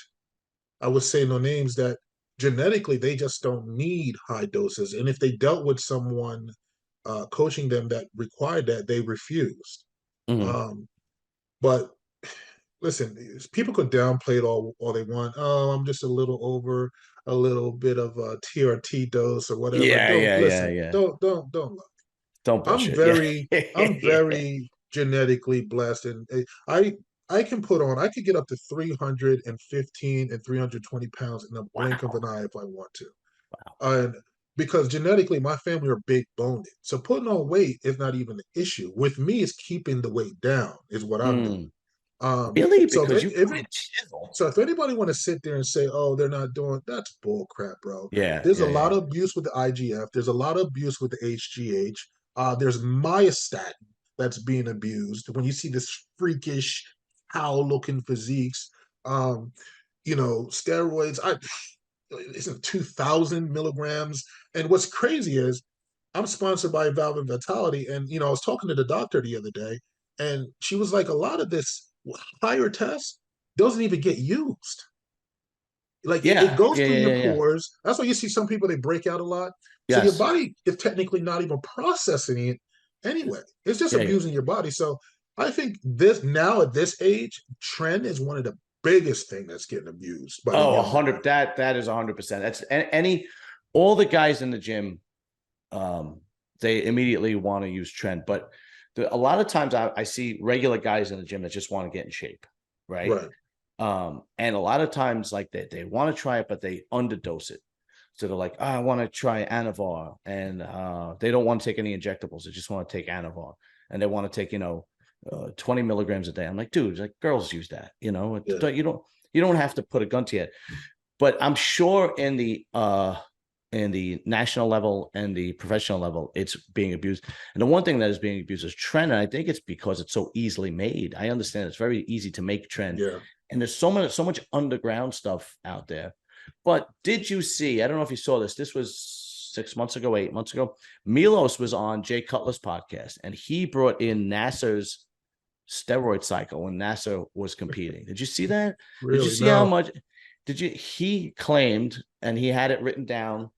I would say no names that genetically they just don't need high doses, and if they dealt with someone coaching them that required that, they refused. Mhm. Um, but listen, people could downplay it all they want. Oh, I'm just a little over a little bit of a TRT dose or whatever. Yeah, Don't yeah, yeah, listen. yeah. Don't look. Don't I'm bullshit. Yeah. very I'm very genetically blessed, and I can put on. I could get up to 315 and 320 pounds in a blink of Wow. an eye if I want to, and because genetically my family are big boned, so putting on weight is not even an issue. With me, it's keeping the weight down is what I'm doing. Mm. Really? Because you If fucking chisel. so if anybody want to sit there and say, "Oh, they're not doing," that's bull crap, bro. Yeah, There's a yeah, lot yeah. of abuse with the IGF. There's a lot of abuse with the HGH. There's myostatin that's being abused. When you see this freakish cow-looking physiques, um, steroids. I isn't 2,000 milligrams. And what's crazy is I'm sponsored by Valve and Vitality, and I was talking to the doctor the other day, and she was like, a lot of this higher test doesn't even get used. Like it Yeah, goes yeah, through yeah, your yeah, yeah. pores. That's why you see some people they break out a lot. So your Yes. body is technically not even processing it anyway. It's just Yeah, yeah. abusing your body. So I think this now at this age, trend is one of the biggest thing that's getting abused by the Oh, a younger hundred. guy. That is 100%. That's all the guys in the gym. They immediately want to use trend, but a lot of times I see regular guys in the gym that just want to get in shape, right? Right. And a lot of times like they want to try it, but they underdose it. So they're like, oh, I want to try Anavar, and they don't want to take any injectables. They just want to take Anavar, and they want to take 20 milligrams a day. I'm like, dude, like girls use that, Yeah. you don't have to put a gun to it. But I'm sure in the national level and the professional level, it's being abused. And the one thing that is being abused is trend. And I think it's because it's so easily made. I understand it's very easy to make trend. Yeah. And there's so much underground stuff out there. But did you see? I don't know if you saw this. This was 6 months ago, 8 months ago. Milos was on Jay Cutler's podcast, and he brought in Nasser's steroid cycle when Nasser was competing. Did you see that? Did you Really? see how No. much? Did you? He claimed, and he had it written down.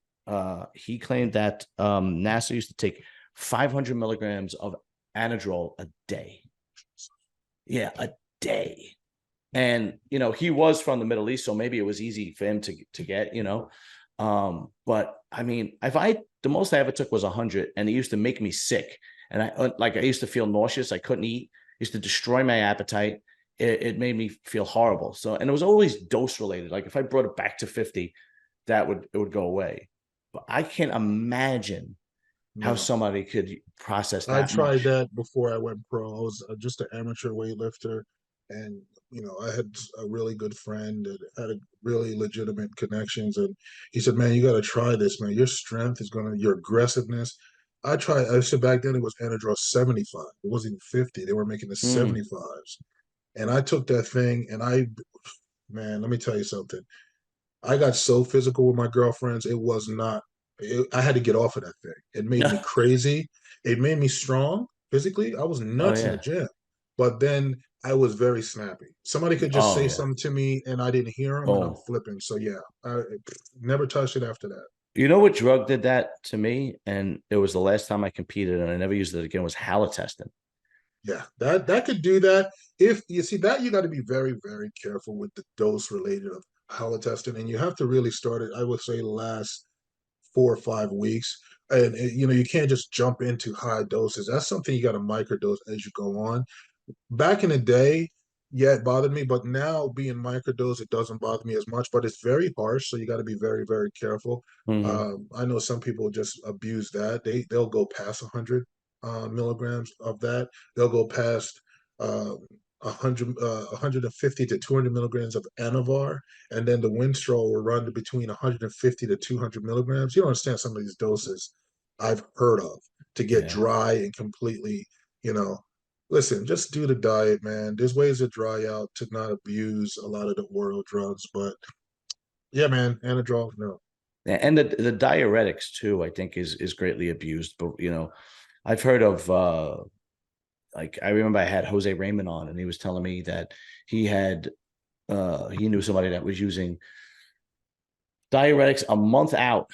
He claimed that Nasser used to take 500 milligrams of Anadrol a day. Yeah, a day. And he was from the Middle East, so maybe it was easy for him to get. But I mean, the most I ever took was 100, and it used to make me sick. And I used to feel nauseous. I couldn't eat. It used to destroy my appetite. It made me feel horrible. So, and it was always dose related. Like if I brought it back to 50, it would go away. But I can't imagine how No. somebody could process I that tried much. that before I went pro. I was just an amateur weightlifter, and I had a really good friend that had a really legitimate connections, and he said, "Man, you got to try this, man. Your strength is your aggressiveness." I tried. I said back then it was Anadrol 75. It wasn't even 50. They were making the Mm. 75s, and I took that thing, and man, let me tell you something. I got so physical with my girlfriends. It was not, I had to get off of that thing. It made me crazy. It made me strong physically. I was Oh nuts in the yeah. gym, but then I was very snappy. Somebody could just Oh say yeah. something to me and I didn't hear them and I'm Boom. flipping. So yeah, I never touched it after that. You know what drug did that to me? And it was the last time I competed, and I never used it again. Was halotestin. Yeah, that could do that. If you see that, you got to be very, very careful with the dose related of halotestin, and you have to really start it. I would say last 4 or 5 weeks. And you can't just jump into high doses. That's something you got to microdose as you go on. Back in the day, yeah, it bothered me, but now being microdose, it doesn't bother me as much. But it's very harsh, so you got to be very, very careful. Mm-hmm. I know some people just abuse that. They'll go past 100 milligrams of that. They'll go past 150 to 200 milligrams of Anavar, and then the Winstrol will run between 150 to 200 milligrams. You don't understand some of these doses I've heard of to get Yeah. dry and completely, you know, listen, just do the diet, man. There's ways to dry out to not abuse a lot of the oral drugs, but yeah, man, Anadrol, no. And the diuretics too, I think is greatly abused. But I've heard of like I remember I had Jose Raymond on, and he was telling me that he knew somebody that was using diuretics a month out,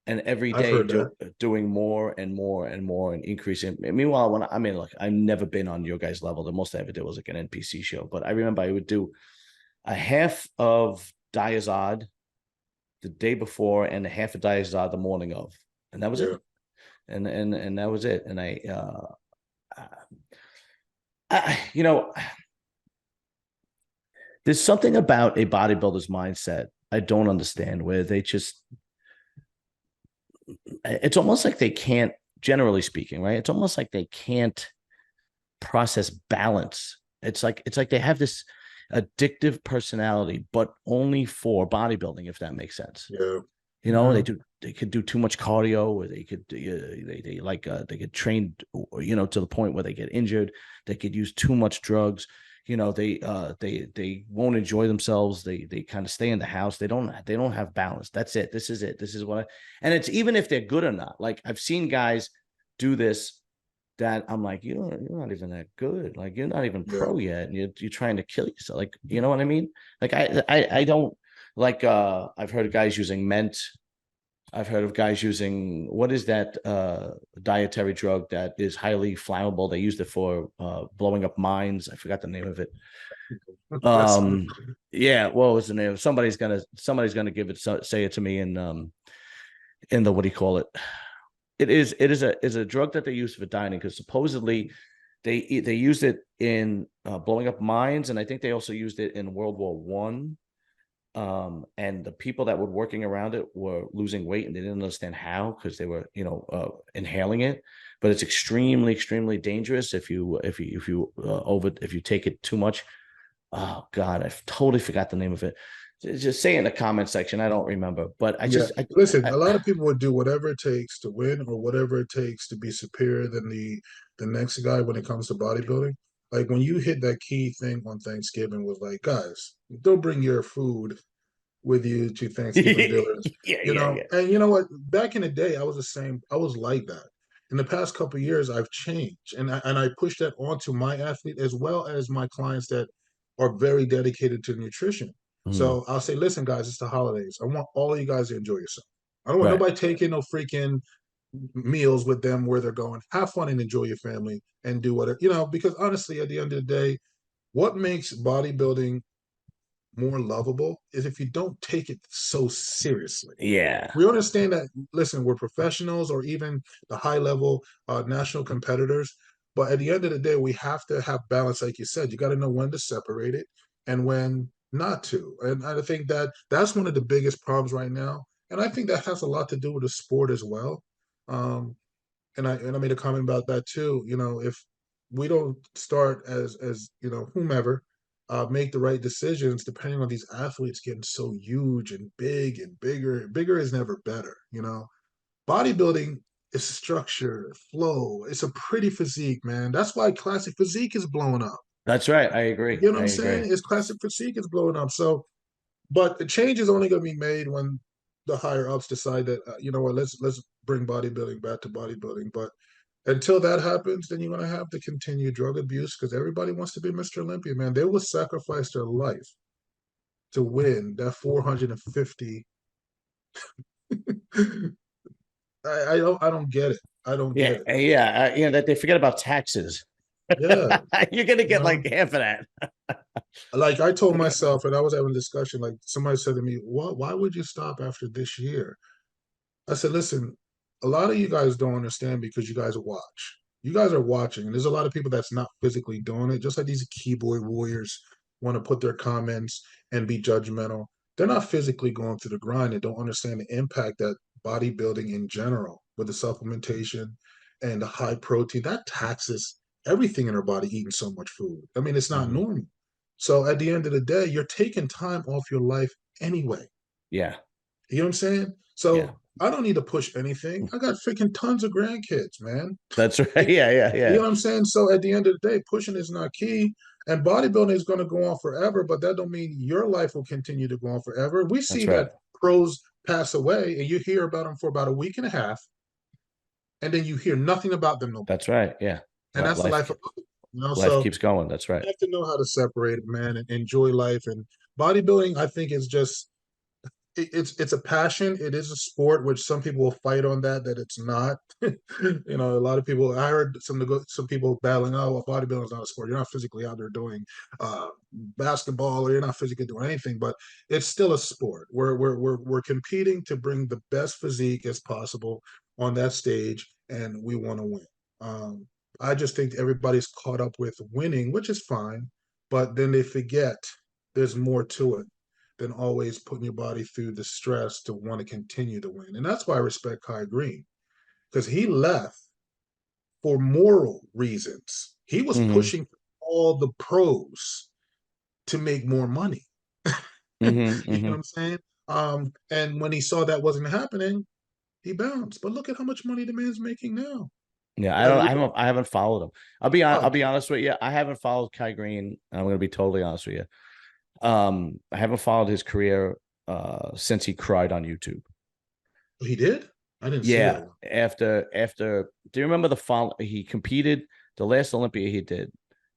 and every I've day heard that. doing more and more and more and increasing. Meanwhile, I mean, look, I've never been on your guys' level. The most I ever did was like an NPC show, but I remember I would do a half of Diazod the day before and a half of Diazod the morning of, and that was Yeah, it. And that was it. And you know, there's something about a bodybuilder's mindset I don't understand, where it's almost like they can't, generally speaking, right? It's almost like they can't process balance. It's like they have this addictive personality, but only for bodybuilding, if that makes sense. yeah, They yeah, could do too much cardio, or they could they could train to the point where they get injured. They could use too much drugs. They won't enjoy themselves. They kind of stay in the house. They don't have balance. That's it. This is it. This is and it's even if they're good or not. Like I've seen guys do this that I'm like, you're not even that good. Like you're not even yeah, pro yet, and you're trying to kill yourself. Like, you know what I mean? Like I don't like. I've heard of guys using Ment. I've heard of guys using, what is that dietary drug that is highly flammable? They used it for blowing up mines. I forgot the name of it. that's Yeah, what was the name? Somebody's gonna say it to me in the, what do you call it? It is a drug that they use for dining, because supposedly they used it in blowing up mines, and I think they also used it in World War I. And the people that were working around it were losing weight, and they didn't understand how, because they were inhaling it. But it's extremely, extremely dangerous if you take it too much. Oh God, I've totally forgot the name of it. Just say it in the comment section. I don't remember, but I yeah. just Listen, a lot of people would do whatever it takes to win or whatever it takes to be superior than the next guy when it comes to bodybuilding. Like when you hit that key thing on Thanksgiving was like, guys, don't bring your food with you to Thanksgiving dinners, yeah, yeah, yeah. And you know what? Back in the day, I was the same. I was like that. In the past couple of years, I've changed, and I push that onto my athlete as well as my clients that are very dedicated to nutrition. Mhm. So I'll say, listen, guys, it's the holidays. I want all of you guys to enjoy yourself. I don't want Right. nobody taking no freaking meals with them where they're going. Have fun and enjoy your family and do whatever, because honestly, at the end of the day, what makes bodybuilding more lovable is if you don't take it so seriously. Yeah. We understand that, listen, we're professionals or even the high level national competitors. But at the end of the day, we have to have balance. Like you said, you got to know when to separate it and when not to. And I think that that's one of the biggest problems right now. And I think that has a lot to do with the sport as well. Um, and I made a comment about that too. If we don't start as whomever make the right decisions, depending on these athletes getting so huge and big and bigger. Bigger is never better. Bodybuilding is structure, flow. It's a pretty physique, man. That's why classic physique is blowing up. That's right. I agree. You know what I I'm agree. saying? It's classic physique is blowing up. So, but the change is only going to be made when the higher ups decide that you know what, let's bring bodybuilding back to bodybuilding. But until that happens, then you're going to have to continue drug abuse because everybody wants to be Mr. Olympia, man. They will sacrifice their life to win that 450. I don't get it. I don't Yeah. get it. Yeah. That they forget about taxes. Yeah, You're gonna you get know. like half of that. Like I told myself, and I was having a discussion. Like somebody said to me, "What? Why would you stop after this year?" I said, listen, a lot of you guys don't understand because you guys watch. You guys are watching, and there's a lot of people that's not physically doing it, just like these keyboard warriors want to put their comments and be judgmental. They're not physically going through the grind and don't understand the impact that bodybuilding in general, with the supplementation and the high protein, that taxes everything in our body eating so much food. I mean, it's not Mhm. normal. So at the end of the day, you're taking time off your life anyway. Yeah. You know what I'm saying? Yeah. So I don't need to push anything. I got freaking tons of grandkids, man. That's right. You Yeah. Yeah. know Yeah. what I'm saying? So at the end of the day, pushing is not key. And bodybuilding is going to go on forever, but that don't mean your life will continue to go on forever. We That's see right. that pros pass away and you hear about them for about a week and a half, and then you hear nothing about them no more. That's right. Yeah. And that's the Life life of life so keeps going. That's right. you have to know how to separate it, man, and enjoy life. And bodybuilding, I think, is just it's a passion. It is a sport, which some people will fight on that it's not. A lot of people. I heard some people battling. Oh, well, bodybuilding is not a sport. You're not physically out there doing basketball, or you're not physically doing anything. But it's still a sport. We're competing to bring the best physique as possible on that stage, and we want to win. I just think everybody's caught up with winning, which is fine, but then they forget there's more to it than always putting your body through the stress to want to continue to win. And that's why I respect Kai Green, because he left for moral reasons. He was Hmm. pushing all the pros to make more money. Hmm. You know what Hmm. I'm saying? And when he saw that wasn't happening, he bounced. But look at how much money the man's making now. Yeah. I Like, don't. I haven't followed him. I'll oh, be honest with you. I haven't followed Kai Green. I'm going to be totally honest with you. I haven't followed his career since he cried on YouTube. he did? I didn't see that Yeah, one. after do you remember the fall he competed the last Olympia he did?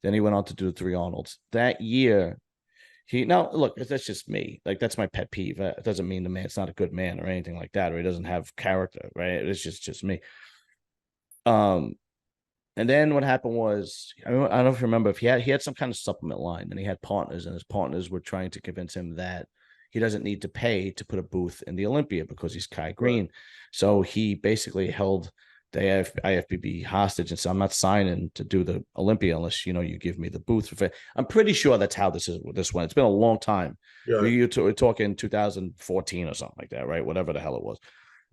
Then he went on to do the three Arnolds. That year, he now look, that's just me. Like that's my pet peeve. It doesn't mean the man's not a good man or anything like that, or he doesn't have character, right? It's just me. Um, and then what happened was, I don't know if you remember, if he had some kind of supplement line and he had partners, and his partners were trying to convince him that he doesn't need to pay to put a booth in the Olympia because he's Kai Right. Green. So he basically held the IFBB hostage and said, I'm not signing to do the Olympia unless you give me the booth. I'm pretty sure that's how this went. It's been a long time. Yeah. We're talking 2014 or something like that, right? Whatever the hell it was.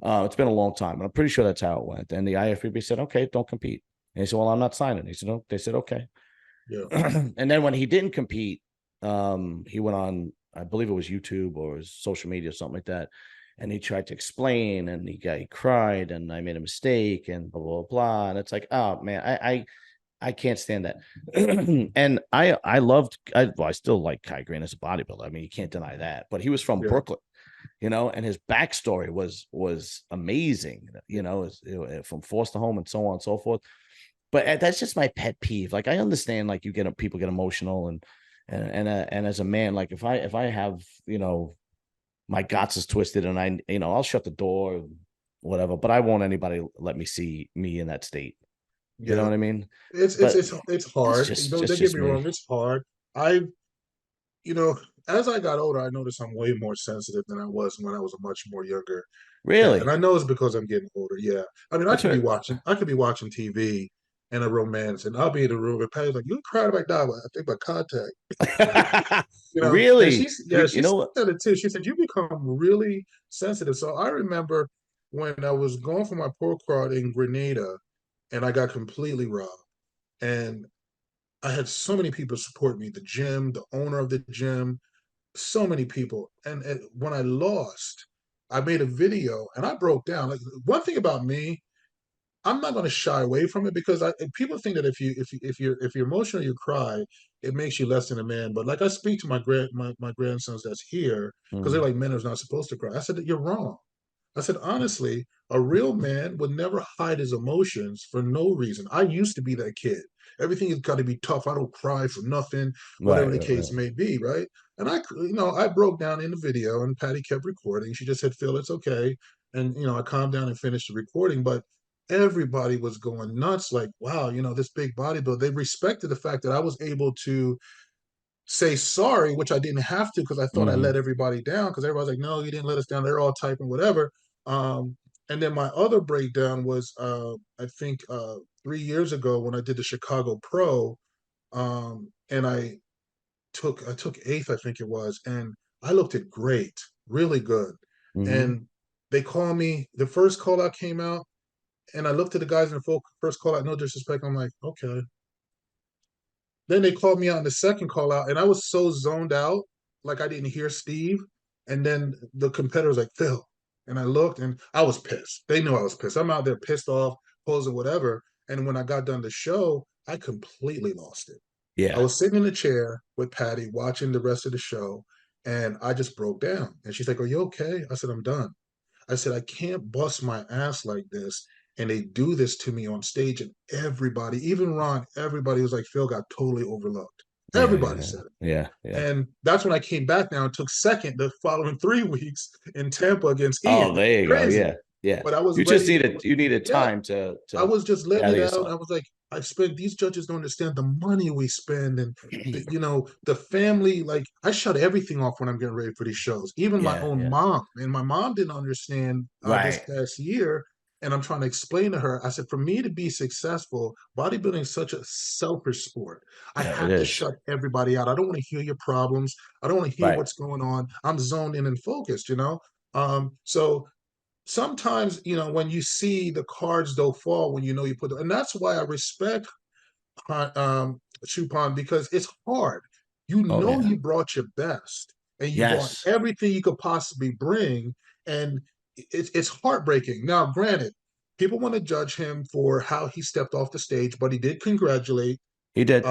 It's been a long time, but I'm pretty sure that's how it went. And the IFBB said, okay, don't compete. And he said, well, I'm not signing. He said, no. They said, okay. Yeah. And then when he didn't compete, he went on, I believe it was YouTube or his social media or something like that. And he tried to explain, and he cried, and I made a mistake, and blah blah blah. And it's like, oh man, I can't stand that. And I still like Kai Green as a bodybuilder. I mean, you can't deny that. But he was from Yeah. Brooklyn, and his backstory was amazing, from foster home and so on and so forth. But that's just my pet peeve. Like I understand, like people get emotional, and as a man, like if I have my guts is twisted, and I'll shut the door whatever. But I won't anybody let me see me in that state. You know Yeah. what I mean? It's it's But it's it's that's hard. just Don't get just me me. wrong, it's hard. I you know, as I got older, I noticed I'm way more sensitive than I was when I was a much more younger cat. And Really? I know it's because I'm getting older. Yeah. I mean, That's what. I could be watching TV and a romance, and I'll be in the room, and Patty's like, "You cried about that? I think about contact." You know, and Really? she You know what? said it too. She said, "You become really sensitive." So I remember when I was going for my pork crawl in Grenada, and I got completely robbed. And I had so many people support me, the gym, the owner of the gym, so many people. And when I lost, I made a video and I broke down. Like one thing about me, I'm not going to shy away from it because people think that if you're emotional, you cry, it makes you less than a man. But like I speak to my grandsons that's here because they're Mm, like men are not supposed to cry. I said that you're wrong. I said, honestly, a real man would never hide his emotions for no reason. I used to be that kid. Everything has got to be tough. I don't cry for nothing, whatever right, the right, case right. may be, right? And I broke down in the video, and Patty kept recording. She just said, "Phil, it's okay," and I calmed down and finished the recording. But everybody was going nuts, like, "Wow, this big bodybuilder." They respected the fact that I was able to say sorry, which I didn't have to because I thought I Hmm. let everybody down. Because everybody's like, "No, you didn't let us down." They're all typing whatever. And then my other breakdown was, I think, 3 years ago when I did the Chicago Pro, and I took eighth, I think it was, and I looked at great, really good. Hmm. And they call me. The first call out came out, and I looked at the guys in the first call out. No disrespect, I'm like, okay. Then they called me out in the second call out, and I was so zoned out, like I didn't hear Steve. And then the competitor was like, "Phil." And I looked and I was pissed. They knew I was pissed. I'm out there pissed off, posing, whatever. And when I got done the show, I completely lost it. I Yeah. was sitting in a chair with Patty watching the rest of the show, and I just broke down. And she's like, "Are you okay?" I said, "I'm done." I said, I can't bust my ass like this. And they do this to me on stage. And everybody, even Ron, everybody was like, Phil got totally overlooked. Yeah. Everybody Yeah. said it. Yeah. Yeah. And that's when I came back now and took second the following 3 weeks in Tampa against Oh, Ian. there you go. Crazy. Yeah. Yeah. But I was You just ready. needed Yeah, time I to was just letting gather it out. yourself. I was like, I spent these judges don't understand the money we spend and the family. Like I shut everything off when I'm getting ready for these shows, even my Yeah. own Yeah. mom. And my mom didn't understand this Right. past year. And I'm trying to explain to her. I said, for me to be successful, bodybuilding is such a selfish sport. I Yeah, it have to is. shut everybody out. I don't want to hear your problems. I don't want to hear Right. what's going on. I'm zoned in and focused. So sometimes when you see the cards don't fall when you put them, and that's why I respect Chupon because it's hard. Oh yeah. You brought your best and you brought Yes. everything you could possibly bring, and it's heartbreaking. Now, granted, people want to judge him for how he stepped off the stage, but he did congratulate. He did.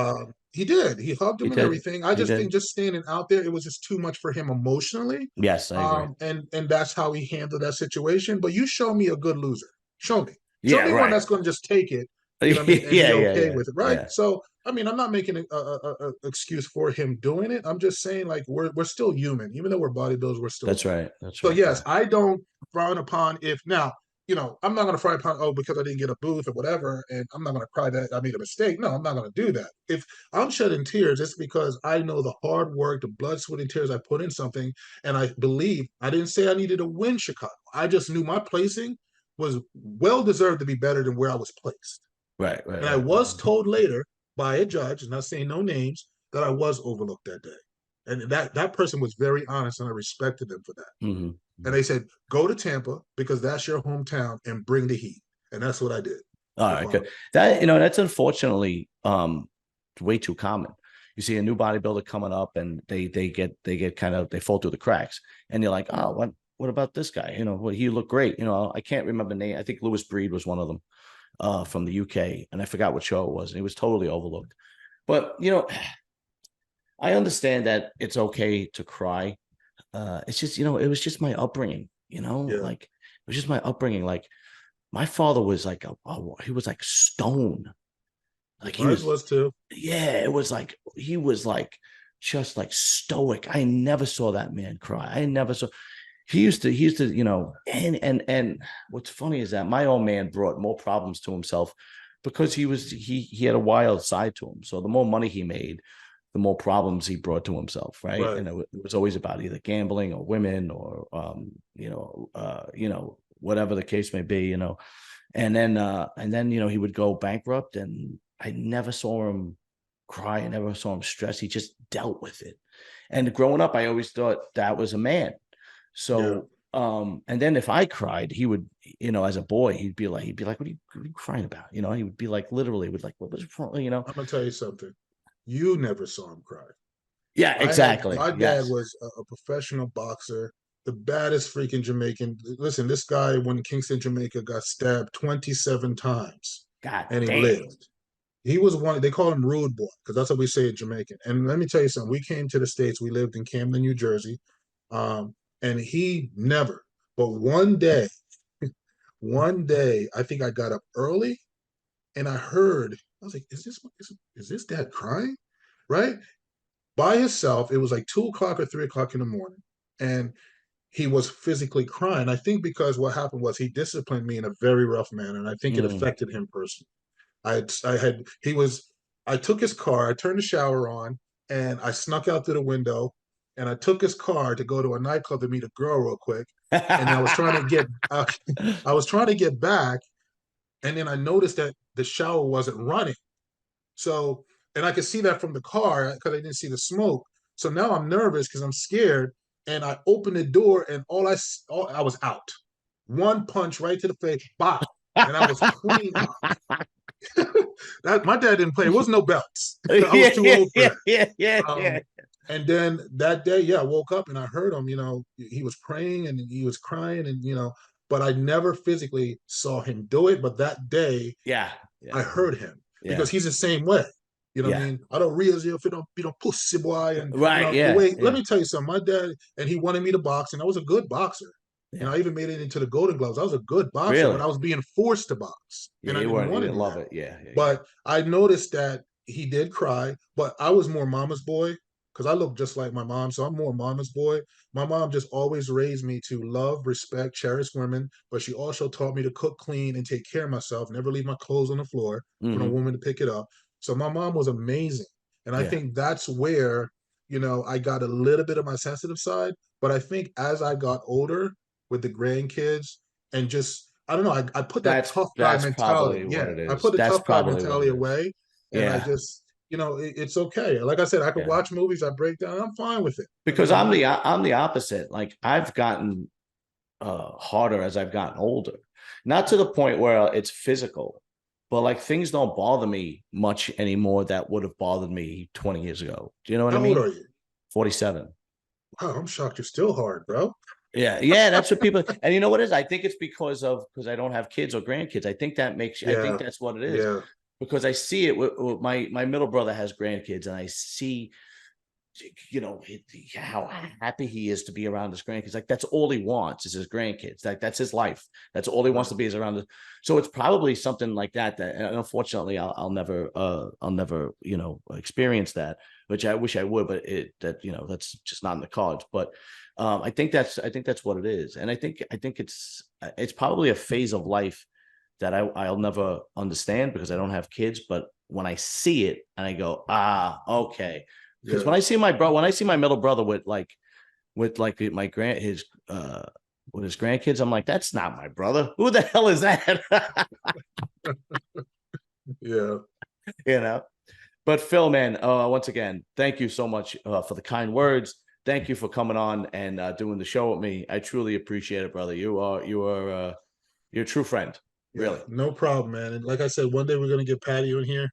He did. He hugged He him and did. everything. I He just did. think just standing out there, it was just too much for him emotionally. Yes, I agree. And that's how he handled that situation. But you show me a good loser. Show me. Show Yeah, me one right. that's going to just take it. And Yeah, be yeah, okay yeah, with it, right? yeah. So, I mean, I'm not making a excuse for him doing it. I'm just saying, like, we're still human, even though we're bodybuilders, we're still That's human. right. That's So, right. yes, Yeah. I don't frown upon if now I'm not going to frown upon, oh, because I didn't get a booth or whatever, and I'm not going to cry that I made a mistake. No, I'm not going to do that. If I'm shedding tears, it's because I know the hard work, the blood, sweat, and tears I put in something, and I believe I didn't say I needed to win Chicago. I just knew my placing was well deserved to be better than where I was placed. Right, right, And I right. was told later by a judge, not saying no names, that I was overlooked that day. And that person was very honest, and I respected them for that. Hmm. And they said, go to Tampa because that's your hometown and bring the heat. And that's what I did All the right, following. good. That that's unfortunately way too common. You see a new bodybuilder coming up and they get kind of they fall through the cracks. And you're like, oh, what about this guy? Well, he looked great. I can't remember the name. I think Lewis Breed was one of them from the UK, and I forgot what show it was. And he was totally overlooked. But I understand that it's okay to cry. It's just, it was just my upbringing, Yeah, like it was just my upbringing. Like my father was like he was like stone. Like he ours was, was too. yeah, it was like he was like just like stoic. I never saw that man cry. I never saw. he used to, and what's funny is that my old man brought more problems to himself because he had a wild side to him. So the more money he made, the more problems he brought to himself, right? Right. And it was always about either gambling or women or whatever the case may be, and then he would go bankrupt, and I never saw him cry. I never saw him stress. He just dealt with it. And growing up, I always thought that was a man. Yeah. So, and then if I cried, he would, as a boy, he'd be like, what are you crying about? He would be like, literally, would like, what was wrong? I'm gonna tell you something. You never saw him cry. Yeah, exactly. My dad Yes. was a professional boxer, the baddest freaking Jamaican. Listen, this guy, when Kingston, Jamaica, got stabbed 27 times God and he dang. lived. He was one, they call him Rude Boy, because that's what we say in Jamaican. And let me tell you something. We came to the States, we lived in Camden, New Jersey. And he never, but one day, I think I got up early and I heard, I was like, is this dad crying? Right? By himself. It was like 2 o'clock or 3 o'clock in the morning. And he was physically crying. I think because what happened was he disciplined me in a very rough manner. And I think it Mm. affected him personally. I had, he was, I took his car, I turned the shower on, and I snuck out through the window and I took his car to go to a nightclub to meet a girl real quick. And I was trying to get back. And then I noticed that the shower wasn't running. So, and I could see that from the car because I didn't see the smoke. So now I'm nervous because I'm scared. And I opened the door, and I was out. One punch right to the face, bop, and I was clean out. That my dad didn't play. It was no belts. I was Yeah, too yeah, old for yeah, that. yeah, yeah, yeah. Um, and then that day, yeah, I woke up and I heard him. He was praying and he was crying, and but I never physically saw him do it. But that day, Yeah, I yeah, heard him yeah, because he's the same way. You know what I yeah. mean? I don't realize if you don't pussy boy, and Right, the yeah, way. Let yeah, me tell you something. My dad, and he wanted me to box, and I was a good boxer. yeah. I even made it into the Golden Gloves. I was a good boxer, but Really? I was being forced to box, Yeah, and I you didn't weren't. You want to didn't do love that. it. Yeah, yeah, yeah. But I noticed that he did cry, but I was more mama's boy because I look just like my mom. So I'm more mama's boy. My mom just always raised me to love, respect, cherish women, but she also taught me to cook clean and take care of myself, never leave my clothes on the floor for no Hmm. woman to pick it up. So my mom was amazing. And I Yeah. think that's where, I got a little bit of my sensitive side. But I think as I got older with the grandkids and just, I don't know, I put that That's tough guy that's mentality. probably what Yeah, it I is. put the That's tough guy probably what mentality it is. away, and I Yeah, just, it's okay. Like I said, I could yeah. watch movies, I break down, I'm fine with it. I Because mean, I'm the opposite. Like I've gotten harder as I've gotten older. Not to the point where it's physical, but like things don't bother me much anymore that would have bothered me 20 years ago. Do you know what I how old mean? are you? 47. Wow, I'm shocked you're still hard, bro. Yeah, yeah, that's what people, and you know what it is? I think it's because I don't have kids or grandkids. I think Yeah, that's what it is. yeah, Because I see it with my middle brother has grandkids, and I see how happy he is to be around his grandkids. Like that's all he wants is his grandkids. Like that's his life. That's all he wants right. to be is around. So it's probably something like that. That and unfortunately I'll never experience that, which I wish I would, but that's just not in the cards. But I think that's what it is, and I think it's probably a phase of life that I'll never understand because I don't have kids. But when I see it and I go, okay, because Yeah. when I see my middle brother with my grand his with his grandkids, I'm like, that's not my brother. Who the hell is that? Yeah. you know. But Phil, man, once again, thank you so much for the kind words. Thank you for coming on and doing the show with me. I truly appreciate it, brother. You're a true friend, Yeah, really. no problem, man. And like I said, one day we're gonna get Patty in here.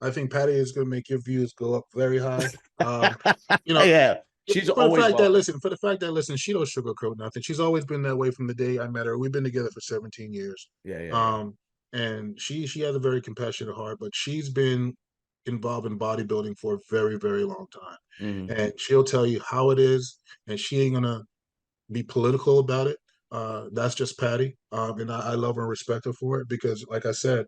I think Patty is gonna make your views go up very high. You know, Yeah, she's for the always fact that welcome. she don't sugarcoat nothing. She's always been that way from the day I met her. We've been together for 17 years. Yeah, yeah, yeah. Um, and she has a very compassionate heart, but she's been involved in bodybuilding for a very, very long time. Hmm. And she'll tell you how it is, and she ain't gonna be political about it. That's just Patty, and I love her and respect her for it because, like I said,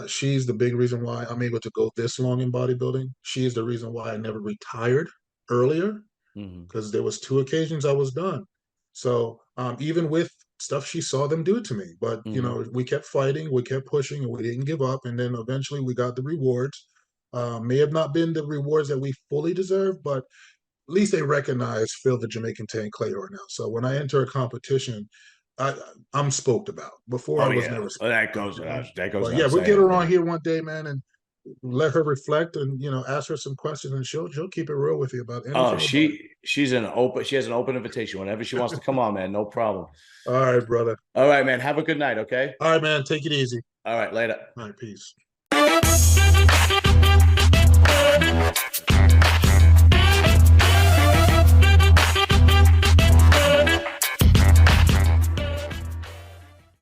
she's the big reason why I'm able to go this long in bodybuilding. She is the reason why I never retired earlier Hmm. because there was 2 occasions I was done. So even with stuff she saw them do to me, but you Mhm. know, we kept fighting, we kept pushing, and we didn't give up. And then eventually we got the rewards. May have not been the rewards that we fully deserved, but at least they recognize Phil the Jamaican Tank Clayor now. So when I enter a competition, I, I'm spoke about. Before I Oh was yeah, never well, spoke that about, goes you without know. that goes But yeah, without we'll get saying. her on Yeah. here one day, man, and let her reflect and ask her some questions, and she'll keep it real with you about Oh, anything about she has an open invitation whenever she wants to come on, man. No problem. it. All right, brother. All right, man. Have a good night. Okay. All right, man. Take it easy. All right. Later. All right, peace.